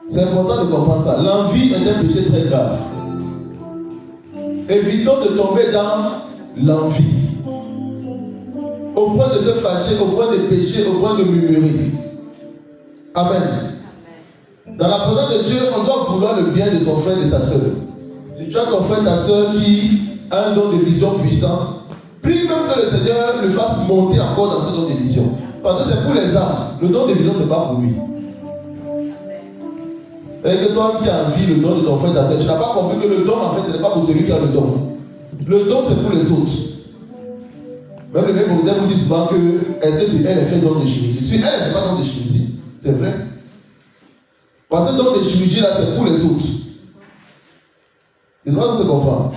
C'est important de comprendre ça. L'envie est un péché très grave. Évitons de tomber dans l'envie. Au point de se fâcher, au point de pécher, au point de murmurer. Amen. Dans la présence de Dieu, on doit vouloir le bien de son frère et de sa soeur. Si tu as ton frère et ta soeur qui a un don de vision puissant, prie même que le Seigneur le fasse monter encore dans ce don de vision. Parce que c'est pour les âmes. Le don de vision, ce n'est pas pour lui. Et que toi qui as envie le don de ton frère, ta soeur, tu n'as pas compris que le don, en fait, ce n'est pas pour celui qui a le don. Le don, c'est pour les autres. Même le mec vous dit souvent que elle fait don de chirurgie. Si elle ne fait pas don de chirurgie, c'est vrai. Parce que don de chirurgie, là, c'est pour les autres. Et c'est pas que se comprend.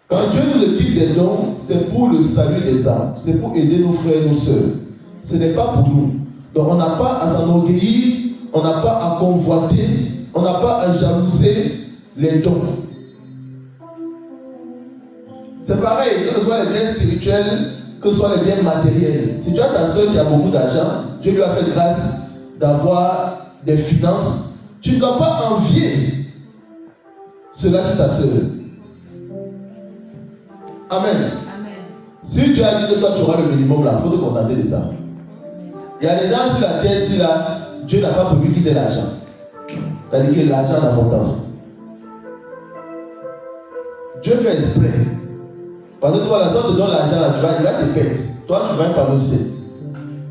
Quand Dieu nous équipe des dons, c'est pour le salut des âmes. C'est pour aider nos frères et nos sœurs. Ce n'est pas pour nous. Donc on n'a pas à s'enorgueillir, on n'a pas à convoiter, on n'a pas à jalouser les dons. C'est pareil, que ce soit les biens spirituels, que ce soit les biens matériels. Si tu as ta soeur qui a beaucoup d'argent, Dieu lui a fait grâce d'avoir des finances, tu ne dois pas envier cela chez ta soeur. Amen. Amen. Si Dieu a dit que toi tu auras le minimum là, il faut te contenter de ça. Il y a des gens sur la terre ici là, Dieu n'a pas prévu qu'ils aient l'argent. C'est-à-dire que l'argent a l'abondance. Dieu fait exprès. Parce que toi, la soeur te donne l'argent là, il va te perdre. Toi, tu vas pas le ciel.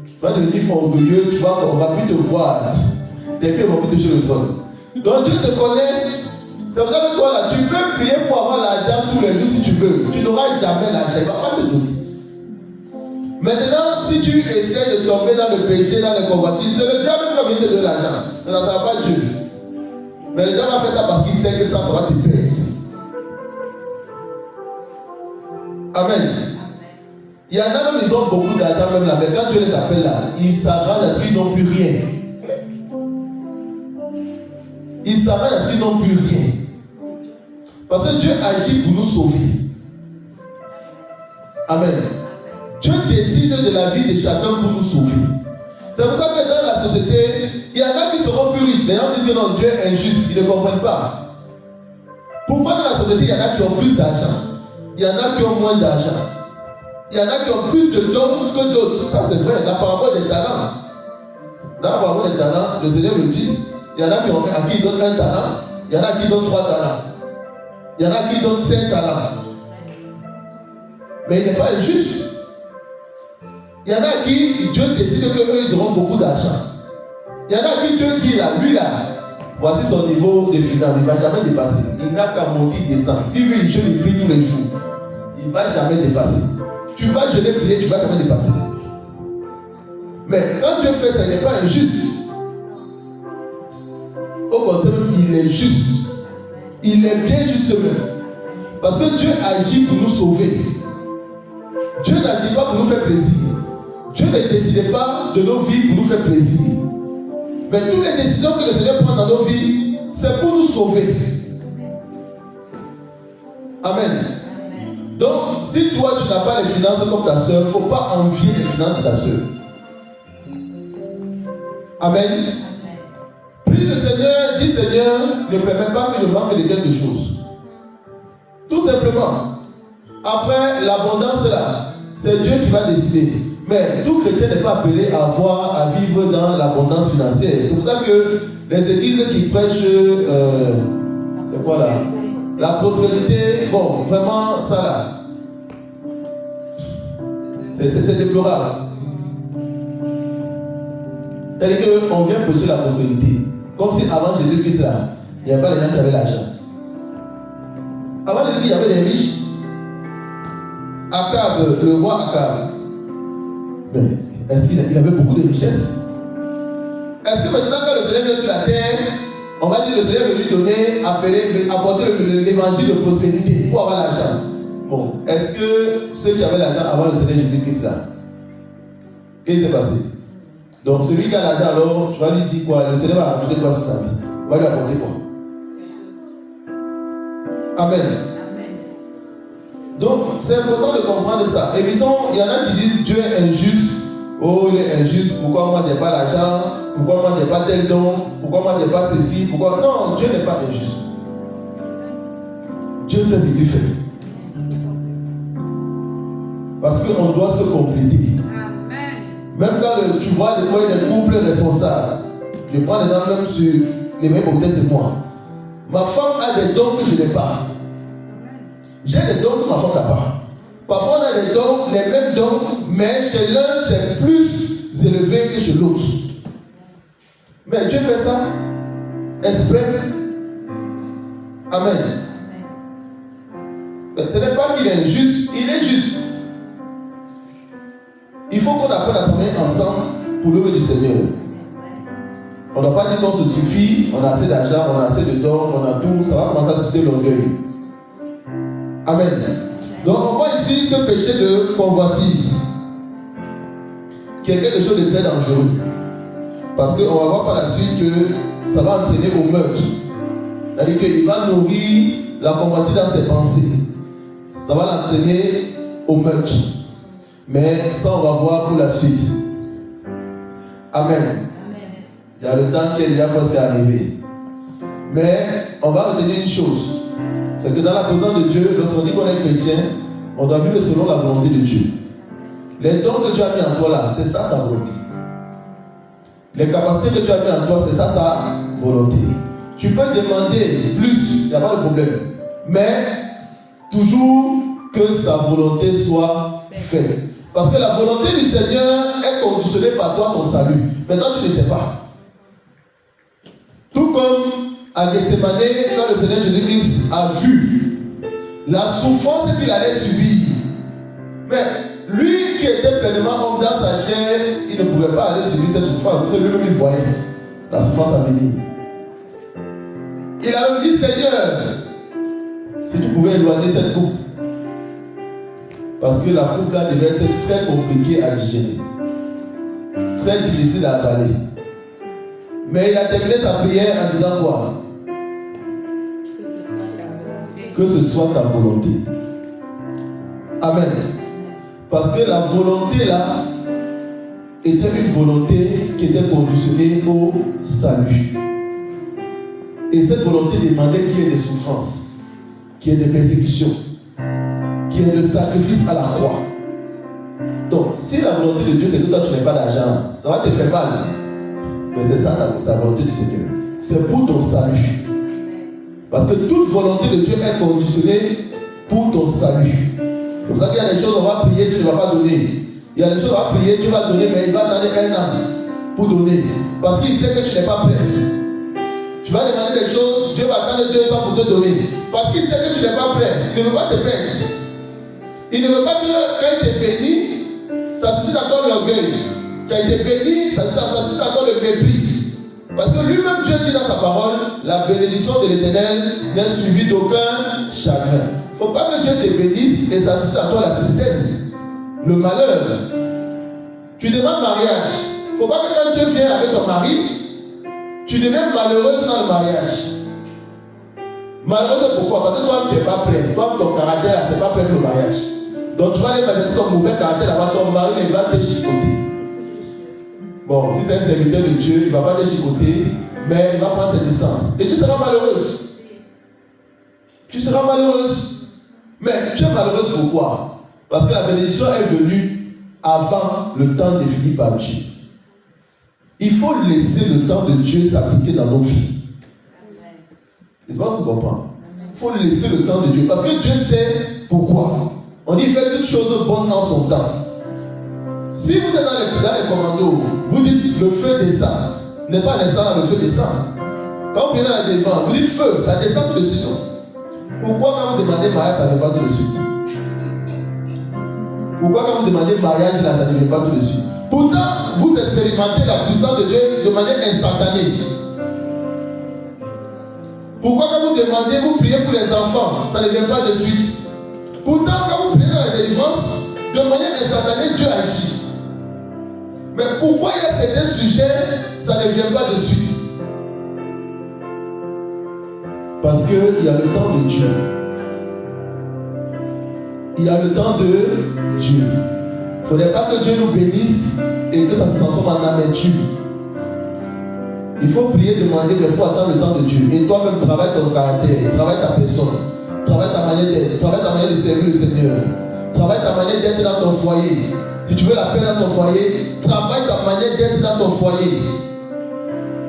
Tu vas devenir orgueilleux, on va plus te voir. Tes pieds vont plus toucher le sol. Donc Dieu te connaît. C'est pour ça que toi là, tu peux prier pour avoir l'argent tous les jours si tu veux. Tu n'auras jamais l'argent, il ne va pas te donner. Maintenant, si tu essaies de tomber dans le péché, dans les convoitises, c'est le diable qui va venir te donner l'argent. Mais ça ne sera pas Dieu. Mais le diable va faire ça parce qu'il sait que ça va te perdre. Amen. Il y en a même, ils ont beaucoup d'argent même là, mais quand Dieu les appelle là, ils s'arrangent à ce qu'ils n'ont plus rien. Ils s'arrangent à ce qu'ils n'ont plus rien. Parce que Dieu agit pour nous sauver. Amen. Dieu décide de la vie de chacun pour nous sauver. C'est pour ça que dans la société, il y en a qui seront plus riches. Les gens disent que non, Dieu est injuste. Ils ne comprennent pas. Pourquoi dans la société, il y en a qui ont plus d'argent? Il y en a qui ont moins d'argent. Il y en a qui ont plus de dons que d'autres. Ça c'est vrai. Dans par rapport des talents. Dans par rapport des talents, le Seigneur le dit. Il y en a à qui il donne un talent. Il y en a qui donnent 3 talents. Il y en a qui donnent 5 talents. Mais il n'est pas injuste. Il y en a à qui Dieu décide qu'eux ils auront beaucoup d'argent. Il y en a à qui Dieu dit là, lui là, voici son niveau de finance, il ne va jamais dépasser. Il n'a qu'à monter, descendre. Si lui il jeûne, il prie tous les jours, il ne va jamais dépasser. Tu vas jeûner, prier, tu ne vas jamais dépasser. Mais quand Dieu fait ça, il n'est pas injuste. Au contraire, il est juste. Il est bien juste même. Parce que Dieu agit pour nous sauver. Dieu n'agit pas pour nous faire plaisir. Dieu ne décide pas de nos vies pour nous faire plaisir. Mais toutes les décisions que le Seigneur prend dans nos vies, c'est pour nous sauver. Amen. Donc, si toi tu n'as pas les finances comme ta soeur, il ne faut pas envier les finances de ta soeur. Amen. Prie le Seigneur, dis Seigneur, ne permets pas que je manque de quelque chose. Tout simplement. Après, l'abondance là, c'est Dieu qui va décider. Mais tout chrétien n'est pas appelé à vivre dans l'abondance financière. C'est pour ça que les églises qui prêchent, c'est quoi là? La prospérité, bon, vraiment, ça là, c'est déplorable. C'est-à-dire qu'on vient prêcher la prospérité. Comme si avant Jésus-Christ là, il n'y avait pas les gens qui avaient l'argent. Avant Jésus-Christ, il y avait des riches. Akab, le roi Akab. Mais est-ce qu'il avait beaucoup de richesses? Est-ce que maintenant quand le Seigneur vient sur la terre, on va dire le Seigneur veut lui donner, apporter l'évangile de prospérité pour avoir l'argent? Bon, est-ce que ceux qui avaient l'argent avant le Seigneur Jésus-Christ là, qu'est-ce qui s'est passé? Donc celui qui a l'argent alors, tu vas lui dire quoi? Le Seigneur va rajouter quoi sur sa vie? On va lui apporter quoi? Amen. Donc, c'est important de comprendre ça. Évitons, il y en a qui disent Dieu est injuste. Oh, il est injuste. Pourquoi moi je n'ai pas l'argent? Pourquoi moi je n'ai pas tel don? Pourquoi moi je n'ai pas ceci? Pourquoi? Non, Dieu n'est pas injuste. Dieu sait ce qu'il fait. Parce qu'on doit se compléter. Amen. Même quand tu vois des fois des couples responsables, je prends des exemples même sur les mêmes côtés, c'est moi. Ma femme a des dons que je n'ai pas. J'ai des dons que ma femme n'a pas. Parfois, on a des dons, les mêmes dons, mais chez l'un, c'est plus élevé que chez l'autre. Mais Dieu fait ça exprès. Amen. Mais ce n'est pas qu'il est injuste, il est juste. Il faut qu'on apprenne à travailler ensemble pour l'œuvre du Seigneur. On ne doit pas dire qu'on se suffit, on a assez d'argent, on a assez de dons, on a tout, ça va commencer à susciter l'orgueil. Amen. Donc on voit ici ce péché de convoitise, qui est quelque chose de très dangereux. Parce qu'on va voir par la suite que ça va entraîner au meurtre. C'est-à-dire qu'il va nourrir la convoitise dans ses pensées. Ça va l'entraîner au meurtre. Mais ça, on va voir pour la suite. Amen. Il y a le temps qui est déjà presque arrivé. Mais on va retenir une chose. C'est que dans la présence de Dieu, lorsqu'on dit qu'on est chrétien, on doit vivre selon la volonté de Dieu. Les dons que Dieu a mis en toi là, c'est ça sa volonté. Les capacités que Dieu a mis en toi, c'est ça sa volonté. Tu peux demander plus, il n'y a pas de problème. Mais toujours que sa volonté soit faite. Parce que la volonté du Seigneur est conditionnée par toi, ton salut. Mais toi, tu ne sais pas. Tout comme à Gethsemane, quand le Seigneur Jésus-Christ a vu la souffrance qu'il allait subir. Mais lui qui était pleinement homme dans sa chair, il ne pouvait pas aller subir cette souffrance. Parce que lui-même, il voyait la souffrance à venir. Il a même dit, Seigneur, si tu pouvais éloigner cette coupe. Parce que la coupe là devait être très compliquée à digérer. Très difficile à avaler. Mais il a terminé sa prière en disant quoi? Que ce soit ta volonté. Amen. Parce que la volonté là était une volonté qui était conditionnée au salut. Et cette volonté demandait qu'il y ait des souffrances, qu'il y ait des persécutions, qu'il y ait le sacrifice à la croix. Donc, si la volonté de Dieu c'est que toi tu n'as pas d'argent, ça va te faire mal. Mais c'est ça la volonté du Seigneur. C'est pour ton salut. Parce que toute volonté de Dieu est conditionnée pour ton salut. C'est pour ça qu'il y a des choses on va prier, Dieu ne va pas donner. Il y a des choses on va prier, Dieu va donner, mais il va attendre un an pour donner. Parce qu'il sait que tu n'es pas prêt. Tu vas demander des choses, Dieu va attendre 2 ans pour te donner. Parce qu'il sait que tu n'es pas prêt. Il ne veut pas te perdre. Il ne veut pas que quand il te bénit, ça suscite encore l'orgueil. Quand il te bénit, ça suscite encore le mépris. Parce que lui-même, Dieu dit dans sa parole, la bénédiction de l'Éternel n'est suivie d'aucun chagrin. Il ne faut pas que Dieu te bénisse et ça suscite à toi la tristesse, le malheur. Tu demandes mariage. Il ne faut pas que quand Dieu vient avec ton mari, tu deviens malheureuse dans le mariage. Malheureuse pourquoi? Parce que toi, tu n'es pas prêt. Toi, ton caractère, c'est pas prêt pour le mariage. Donc tu vas aller mettre ton mauvais caractère là-bas, ton mari, il va te chicoter. Bon, si c'est un serviteur de Dieu, il ne va pas te chicoter, mais il va prendre ses distances. Et tu seras malheureuse. Tu seras malheureuse. Mais tu es malheureuse pourquoi? Parce que la bénédiction est venue avant le temps défini par Dieu. Il faut laisser le temps de Dieu s'appliquer dans nos vies. C'est pas ce que tu comprends. Il faut laisser le temps de Dieu. Parce que Dieu sait pourquoi. On dit il fait toutes choses bonnes en son temps. Si vous êtes dans les commandos, vous dites le feu descend. N'est pas l'instant dans le feu descend. Quand vous venez dans les devants, vous dites feu, ça descend tout de suite. Pourquoi quand vous demandez mariage, ça ne vient pas tout de suite? Pourquoi quand vous demandez mariage, là, ça ne vient pas tout de suite? Pourtant, vous expérimentez la puissance de Dieu de manière instantanée. Pourquoi quand vous demandez, vous priez pour les enfants, ça ne vient pas de suite? Pourtant, quand vous priez dans la délivrance, de manière instantanée, Dieu agit. Mais pourquoi il y a certains sujets, ça ne vient pas de suite? Parce qu'il y a le temps de Dieu. Il y a le temps de Dieu. Il ne faudrait pas que Dieu nous bénisse et que ça se transforme en amertume. Il faut prier, demander, mais il faut attendre le temps de Dieu. Et toi-même, travaille ton caractère, travaille ta personne, travaille ta manière d'être, travaille ta manière de servir le Seigneur, travaille ta manière d'être dans ton foyer. Si tu veux la paix dans ton foyer, travaille ta manière d'être dans ton foyer.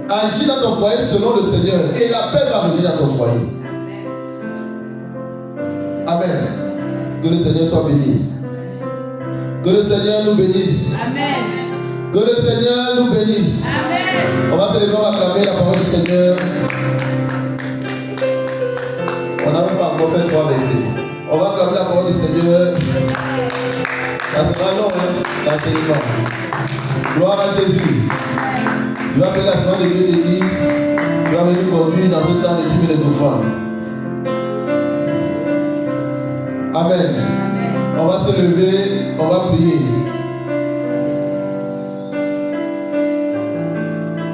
Agis dans ton foyer selon le Seigneur et la paix va venir dans ton foyer. Amen. Que le Seigneur soit béni. Que le Seigneur nous bénisse. Amen. Que le Seigneur nous bénisse. Amen. On va se lever, on va acclamer la parole du Seigneur. On n'a même pas encore fait 3 versets. On va acclamer la parole du Seigneur. Ça sera long, hein, l'enseignement. Gloire à Jésus. Tu vas faire la semaine de Dieu d'église. Tu vas venir conduire dans ce temps de dîmes et des offrandes. Amen. On va se lever, on va prier.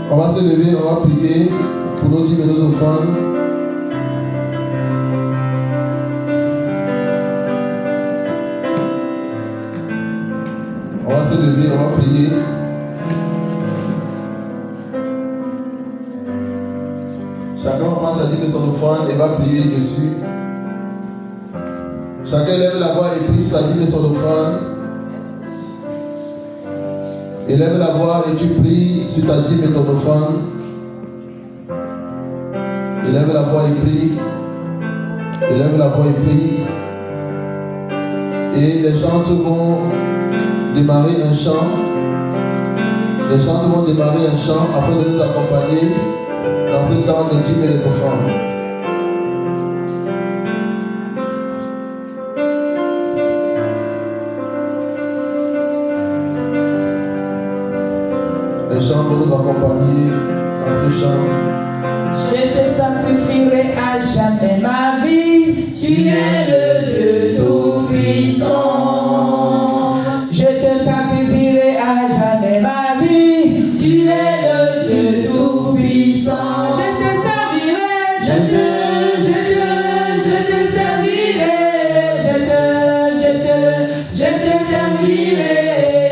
On va se lever, on va prier pour nos dîmes et nos offrandes. On va se lever, on va prier. Chacun prend sa dîme et son offrande et va prier dessus. Chacun lève la voix et prie sa dîme et son offrande. Élève la voix et tu pries sur ta dîme et ton offrande. Élève la voix et prie. Élève la voix et prie. Et les chantes vont démarrer un chant. Les chantes vont démarrer un chant afin de nous accompagner dans ce temps de dîme et des offrandes. Les chants vont nous accompagner dans ce chant. Je te sacrifierai à jamais ma vie. Tu es le Dieu tout-puissant. Je te sacrifierai à jamais ma vie. Tu es le Dieu tout-puissant. Je te servirai. Je te servirai. Je te servirai.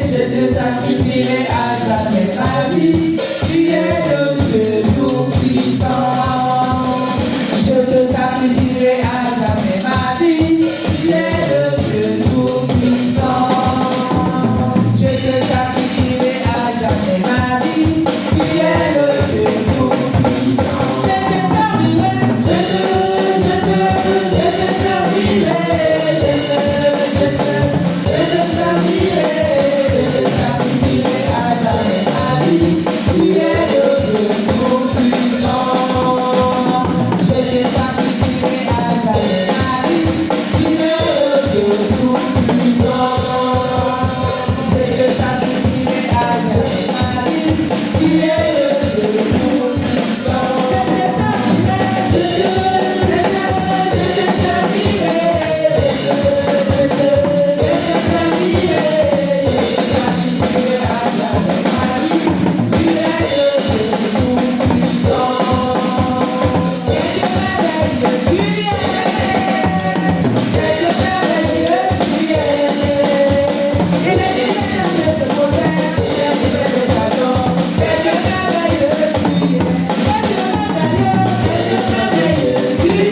Je te sacrifierai à jamais ma vie. Tu es le Dieu tout-puissant. Je te sacrifierai à jamais ma vie. Tu es le Dieu tout-puissant. Je te sacrifierai à jamais ma vie. Tu es le Dieu tout-puissant. Je te servirai. Je te servirai. Je te servirai. Je te sacrifierai à jamais ma vie. Tu es le Dieu tout-puissant. Je te sacrifierai à jamais ma vie. Tu es le Dieu tout-puissant. Je te sacrifierai à jamais ma vie. Tu es le Dieu tout-puissant. Je te servirai.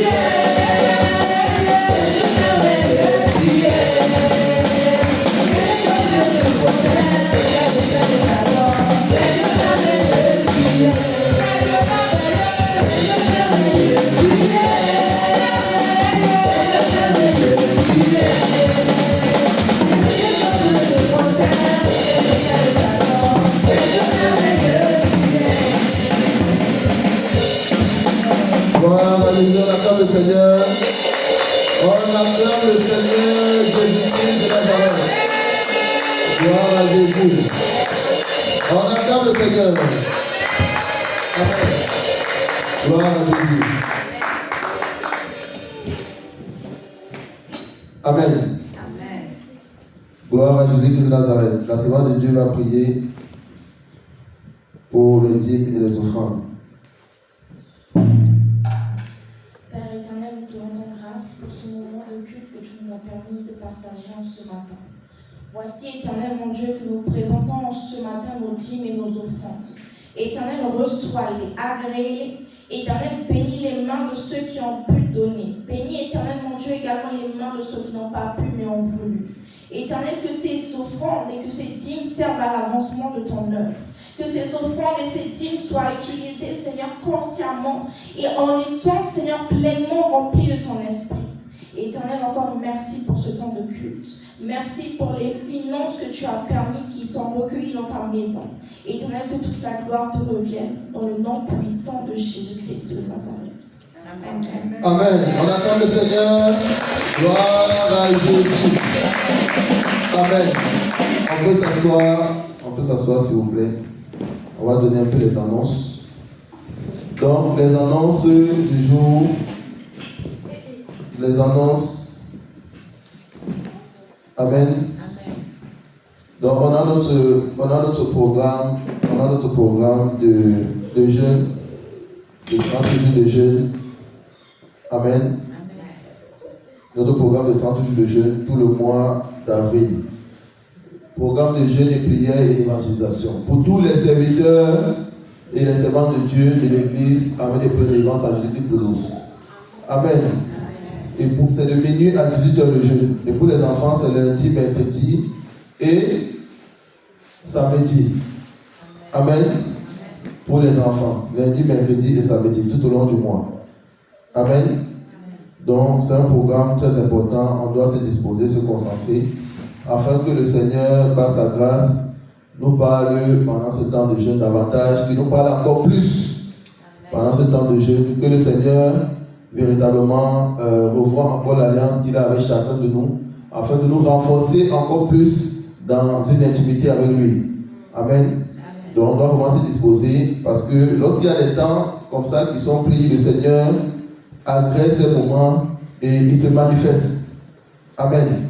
Je te servirai. Gloire à Dieu, on acclame le Seigneur. On acclame le Seigneur Jésus-Christ de Nazareth. Gloire à Jésus. On acclame le Seigneur. Amen. Gloire à Jésus. Amen. Gloire à Jésus-Christ de Nazareth. La servante de Dieu va prier pour les dîmes et les offrandes. Père éternel, nous te rendons grâce pour ce moment de culte que tu nous as permis de partager en ce matin. Voici, éternel mon Dieu, que nous présentons en ce matin nos dîmes et nos offrandes. Éternel, reçois-les, agrée-les. Éternel, bénis les mains de ceux qui ont pu donner. Bénis, éternel mon Dieu, également les mains de ceux qui n'ont pas pu mais ont voulu. Éternel, que ces offrandes et que ces dîmes servent à l'avancement de ton œuvre. Que ces offrandes et ces dîmes soient utilisées, Seigneur, consciemment et en étant, Seigneur, pleinement remplis de ton esprit. Éternel, encore merci pour ce temps de culte. Merci pour les finances que tu as permis qui sont recueillies dans ta maison. Éternel, que toute la gloire te revienne dans le nom puissant de Jésus-Christ de Nazareth. Amen. Amen. On attend le Seigneur. Gloire à Jésus. Amen. On peut s'asseoir s'il vous plaît. On va donner un peu les annonces. Donc, les annonces du jour. Les annonces. Amen. Donc, on a notre programme. On a notre programme de jeûne. De 30 jours de jeûne. Amen. Notre programme de 30 jours de jeûne tout le mois d'avril. Programme de jeûne et prière et évangélisation. Pour tous les serviteurs et les servants de Dieu de l'église, avec des préventions à Jésus-Christ. Amen. Et c'est de minuit à 18h le jeûne. Et pour les enfants, c'est lundi, mercredi et samedi. Amen. Pour les enfants, lundi, mercredi et samedi, tout au long du mois. Amen. Donc, c'est un programme très important. On doit se disposer, se concentrer, afin que le Seigneur, par sa grâce, nous parle pendant ce temps de jeûne davantage, qu'il nous parle encore plus pendant ce temps de jeûne, que le Seigneur véritablement revoie encore l'alliance qu'il a avec chacun de nous, afin de nous renforcer encore plus dans une intimité avec lui. Amen. Donc on doit vraiment se disposer, parce que lorsqu'il y a des temps comme ça qui sont pris, le Seigneur agrée ces moments et il se manifeste. Amen.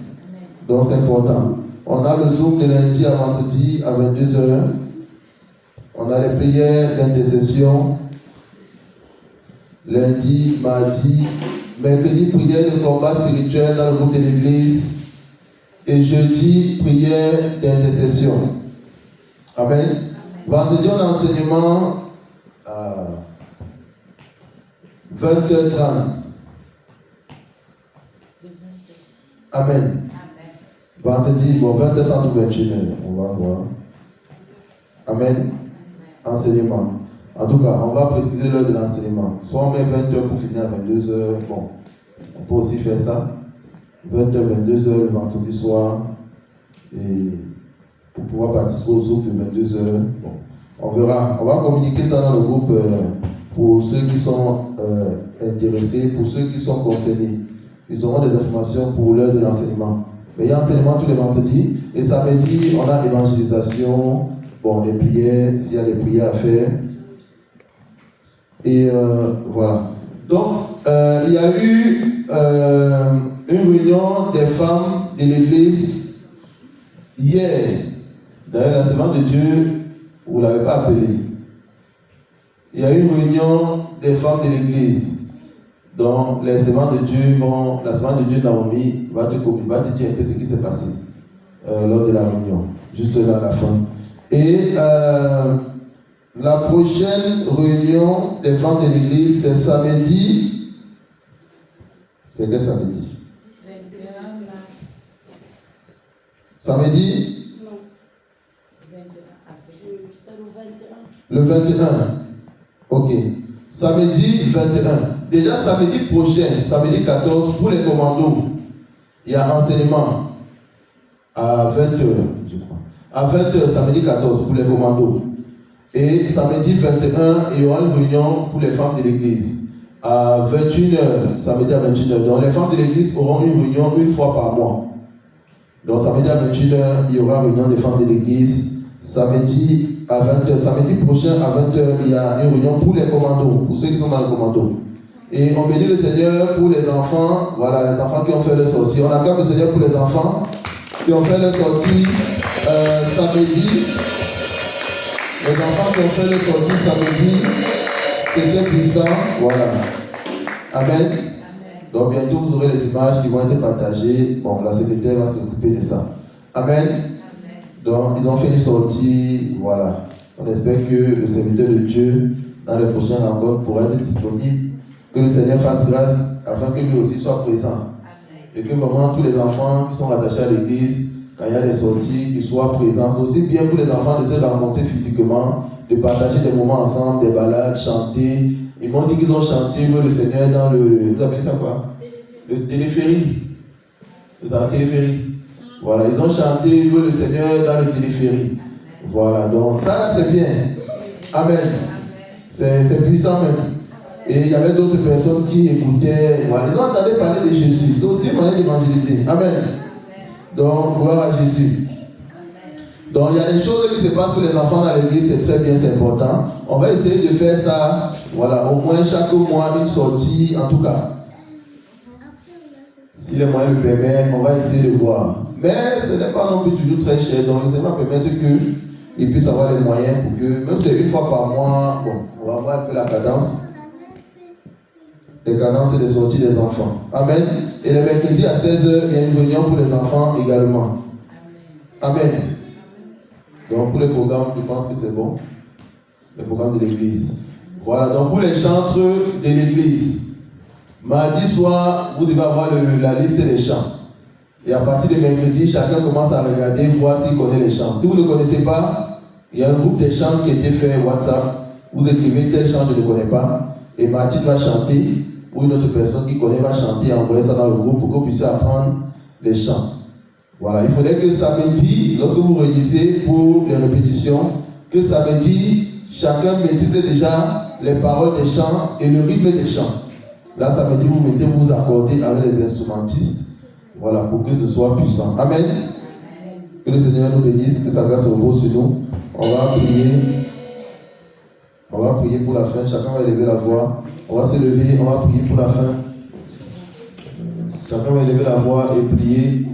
Donc c'est important. On a le Zoom de lundi à vendredi à 22h. On a les prières d'intercession. Lundi, mardi, mercredi, prière de combat spirituel dans le groupe de l'église. Et jeudi, prière d'intercession. Amen. Vendredi, on a enseignement à 20h30. Amen. Vendredi, 20h30 ou 21h, on va voir. Amen. Enseignement. En tout cas, on va préciser l'heure de l'enseignement. Soit on met 20h pour finir à 22h. Bon, on peut aussi faire ça. 20h, 22h le vendredi soir. Et pour pouvoir participer au Zoom de 22h. Bon, on verra. On va communiquer ça dans le groupe pour ceux qui sont intéressés, pour ceux qui sont concernés. Ils auront des informations pour l'heure de l'enseignement. Mais il y a enseignement tous les vendredis. Et samedi, on a évangélisation, bon, les prières, s'il y a des prières à faire. Et voilà. Donc, il y a eu une réunion des femmes de l'église hier. D'ailleurs, la Semaine de Dieu, vous ne l'avez pas appelé. Il y a eu une réunion des femmes de l'église. Donc, les Semaines de Dieu vont, la Semaine de Dieu, Naomi va te dire un peu ce qui s'est passé lors de la réunion, juste là à la fin. Et la prochaine réunion des femmes de l'église, c'est samedi. C'est quel samedi? Samedi? Non. Le 21. Ok. Samedi 21. Déjà samedi prochain, samedi 14, pour les commandos, il y a enseignement à 20h, je crois. À 20h, samedi 14, pour les commandos. Et samedi 21, il y aura une réunion pour les femmes de l'église. À 21h, samedi à 21h. Donc les femmes de l'église auront une réunion une fois par mois. Donc samedi à 21h, il y aura une réunion des femmes de l'église. Samedi à 20h. Samedi prochain à 20h, il y a une réunion pour les commandos, pour ceux qui sont dans les commandos. Et on bénit le Seigneur pour les enfants, voilà, les enfants qui ont fait leur sortie. On acclame le Seigneur pour les enfants qui ont fait leur sortie samedi. Les enfants qui ont fait leur sortie samedi, c'était puissant, voilà. Amen. Donc bientôt vous aurez les images qui vont être partagées. Bon, la secrétaire va s'occuper de ça. Amen. Donc ils ont fait une sortie, voilà. On espère que le serviteur de Dieu, dans les prochaines rencontres, pourra être disponible. Que le Seigneur fasse grâce afin que lui aussi soit présent. Amen. Et que vraiment tous les enfants qui sont attachés à l'église, quand il y a des sorties, qu'ils soient présents. C'est aussi bien pour les enfants de se rencontrer physiquement, de partager des moments ensemble, des balades, chanter. Ils m'ont dit qu'ils ont chanté le Seigneur dans le... Vous appelez ça quoi? le téléphérique. C'est ça, le téléphérique. Voilà, ils ont chanté Louer le Seigneur dans le téléphérique. Voilà, donc ça là c'est bien. Amen. C'est puissant même. Et il y avait d'autres personnes qui écoutaient. Voilà, ils ont entendu parler de Jésus. C'est aussi un moyen d'évangéliser. Amen. Donc, gloire à Jésus. Donc, il y a des choses qui se passent pour les enfants dans l'église, c'est très bien, c'est important. On va essayer de faire ça, voilà, au moins chaque mois, une sortie, en tout cas. Si les moyens le permettent, on va essayer de voir. Mais ce n'est pas non plus toujours très cher, donc le Seigneur va permettre qu'ils puissent avoir les moyens pour que, même si c'est une fois par mois, bon, on va voir un peu la cadence. Les cadences et les sorties des enfants. Amen. Et le mercredi à 16h, il y a une réunion pour les enfants également. Amen. Donc pour les programmes, je pense que c'est bon. Les programmes de l'église. Voilà, donc pour les chantres de l'église, mardi soir, vous devez avoir la liste des chants. Et à partir de mercredi, chacun commence à regarder, voir s'il connaît les chants. Si vous ne connaissez pas, il y a un groupe de chants qui a été fait WhatsApp. Vous écrivez tel chant, je ne connais pas. Et Martin va chanter, ou une autre personne qui connaît va chanter et envoyer ça dans le groupe pour que vous puissiez apprendre les chants. Voilà, il faudrait que samedi, lorsque vous réunissez pour les répétitions, que samedi, chacun maîtrise déjà les paroles des chants et le rythme des chants. Là, samedi, vous vous accordez avec les instrumentistes. Voilà, pour que ce soit puissant. Amen. Que le Seigneur nous bénisse, que sa grâce repose sur nous. On va prier. On va prier pour la fin. Chacun va élever la voix. On va se lever, on va prier pour la fin. Chacun va élever la voix et prier.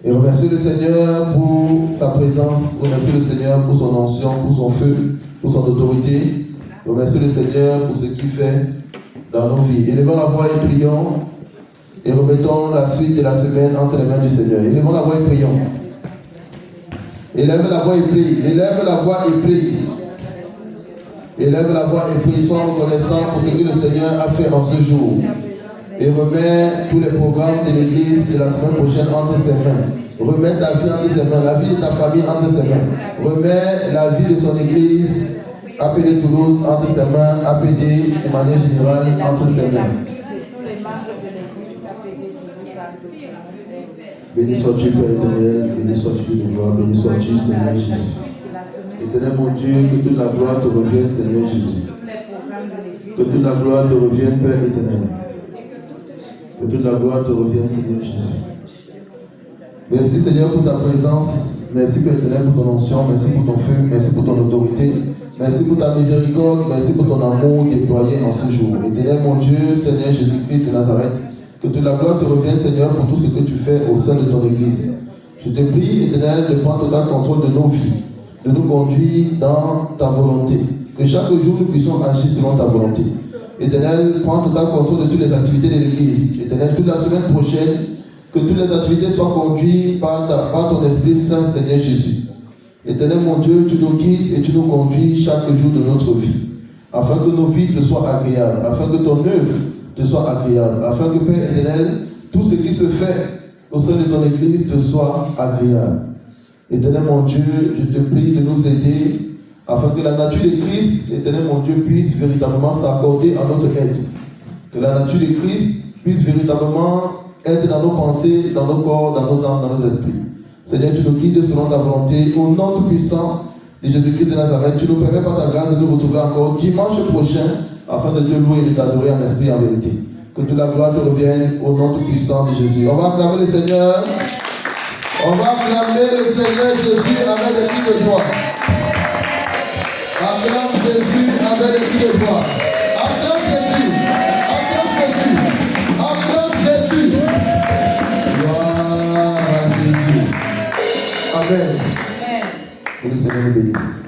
Et remercier le Seigneur pour sa présence. Remercier le Seigneur pour son onction, pour son feu, pour son autorité. Remercier le Seigneur pour ce qu'il fait dans nos vies. Élevons la voix et prions. Et remettons la suite de la semaine entre les mains du Seigneur. Élevons la voix et prions. Élève la voix et prie. Élève la voix et prie. Élève la voix et prie. Sois reconnaissant pour ce que le Seigneur a fait en ce jour. Et remets tous les programmes de l'église de la semaine prochaine entre ses mains. Remets ta vie entre ses mains. La vie de ta famille entre ses mains. Remets la vie de son église, APD Toulouse, entre ses mains. APD de manière générale entre ses mains. Béni sois-tu, Père éternel, béni sois-tu de gloire, béni sois-tu, Seigneur Jésus. Éternel mon Dieu, que toute la gloire te revienne, Seigneur Jésus. Que toute la gloire te revienne, Père éternel. Que toute la gloire te revienne, Seigneur Jésus. Merci, Seigneur, pour ta présence. Merci, Père éternel, pour ton onction. Merci pour ton feu. Merci pour ton autorité. Merci pour ta miséricorde. Merci pour ton amour déployé en ce jour. Éternel mon Dieu, Seigneur Jésus-Christ de Nazareth. Que toute la gloire te revienne, Seigneur, pour tout ce que tu fais au sein de ton Église. Je te prie, Éternel, de prendre total contrôle de nos vies, de nous conduire dans ta volonté. Que chaque jour, nous puissions agir selon ta volonté. Éternel, prends total contrôle de toutes les activités de l'Église. Éternel, toute la semaine prochaine, que toutes les activités soient conduites par ton Esprit Saint, Seigneur Jésus. Éternel, mon Dieu, tu nous guides et tu nous conduis chaque jour de notre vie, afin que nos vies te soient agréables, afin que ton œuvre te soit agréable, afin que, Père éternel, tout ce qui se fait au sein de ton Église te soit agréable. Éternel mon Dieu, je te prie de nous aider, afin que la nature de Christ, éternel mon Dieu, puisse véritablement s'accorder à notre être. Que la nature de Christ puisse véritablement être dans nos pensées, dans nos corps, dans nos âmes, dans nos esprits. Seigneur, tu nous guides selon ta volonté, au nom tout-puissant de Jésus-Christ de Nazareth. Tu nous permets par ta grâce de nous retrouver encore dimanche prochain, afin de te louer et de t'adorer en esprit et en vérité. Que toute la gloire te revienne au nom tout-puissant de Jésus. On va acclamer le Seigneur. On va acclamer le Seigneur Jésus avec des cris de joie. Acclame Jésus avec des cris de joie. Acclame Jésus. Acclame Jésus. Acclame Jésus. Gloire à Jésus. Amen. Que le Seigneur nous bénisse.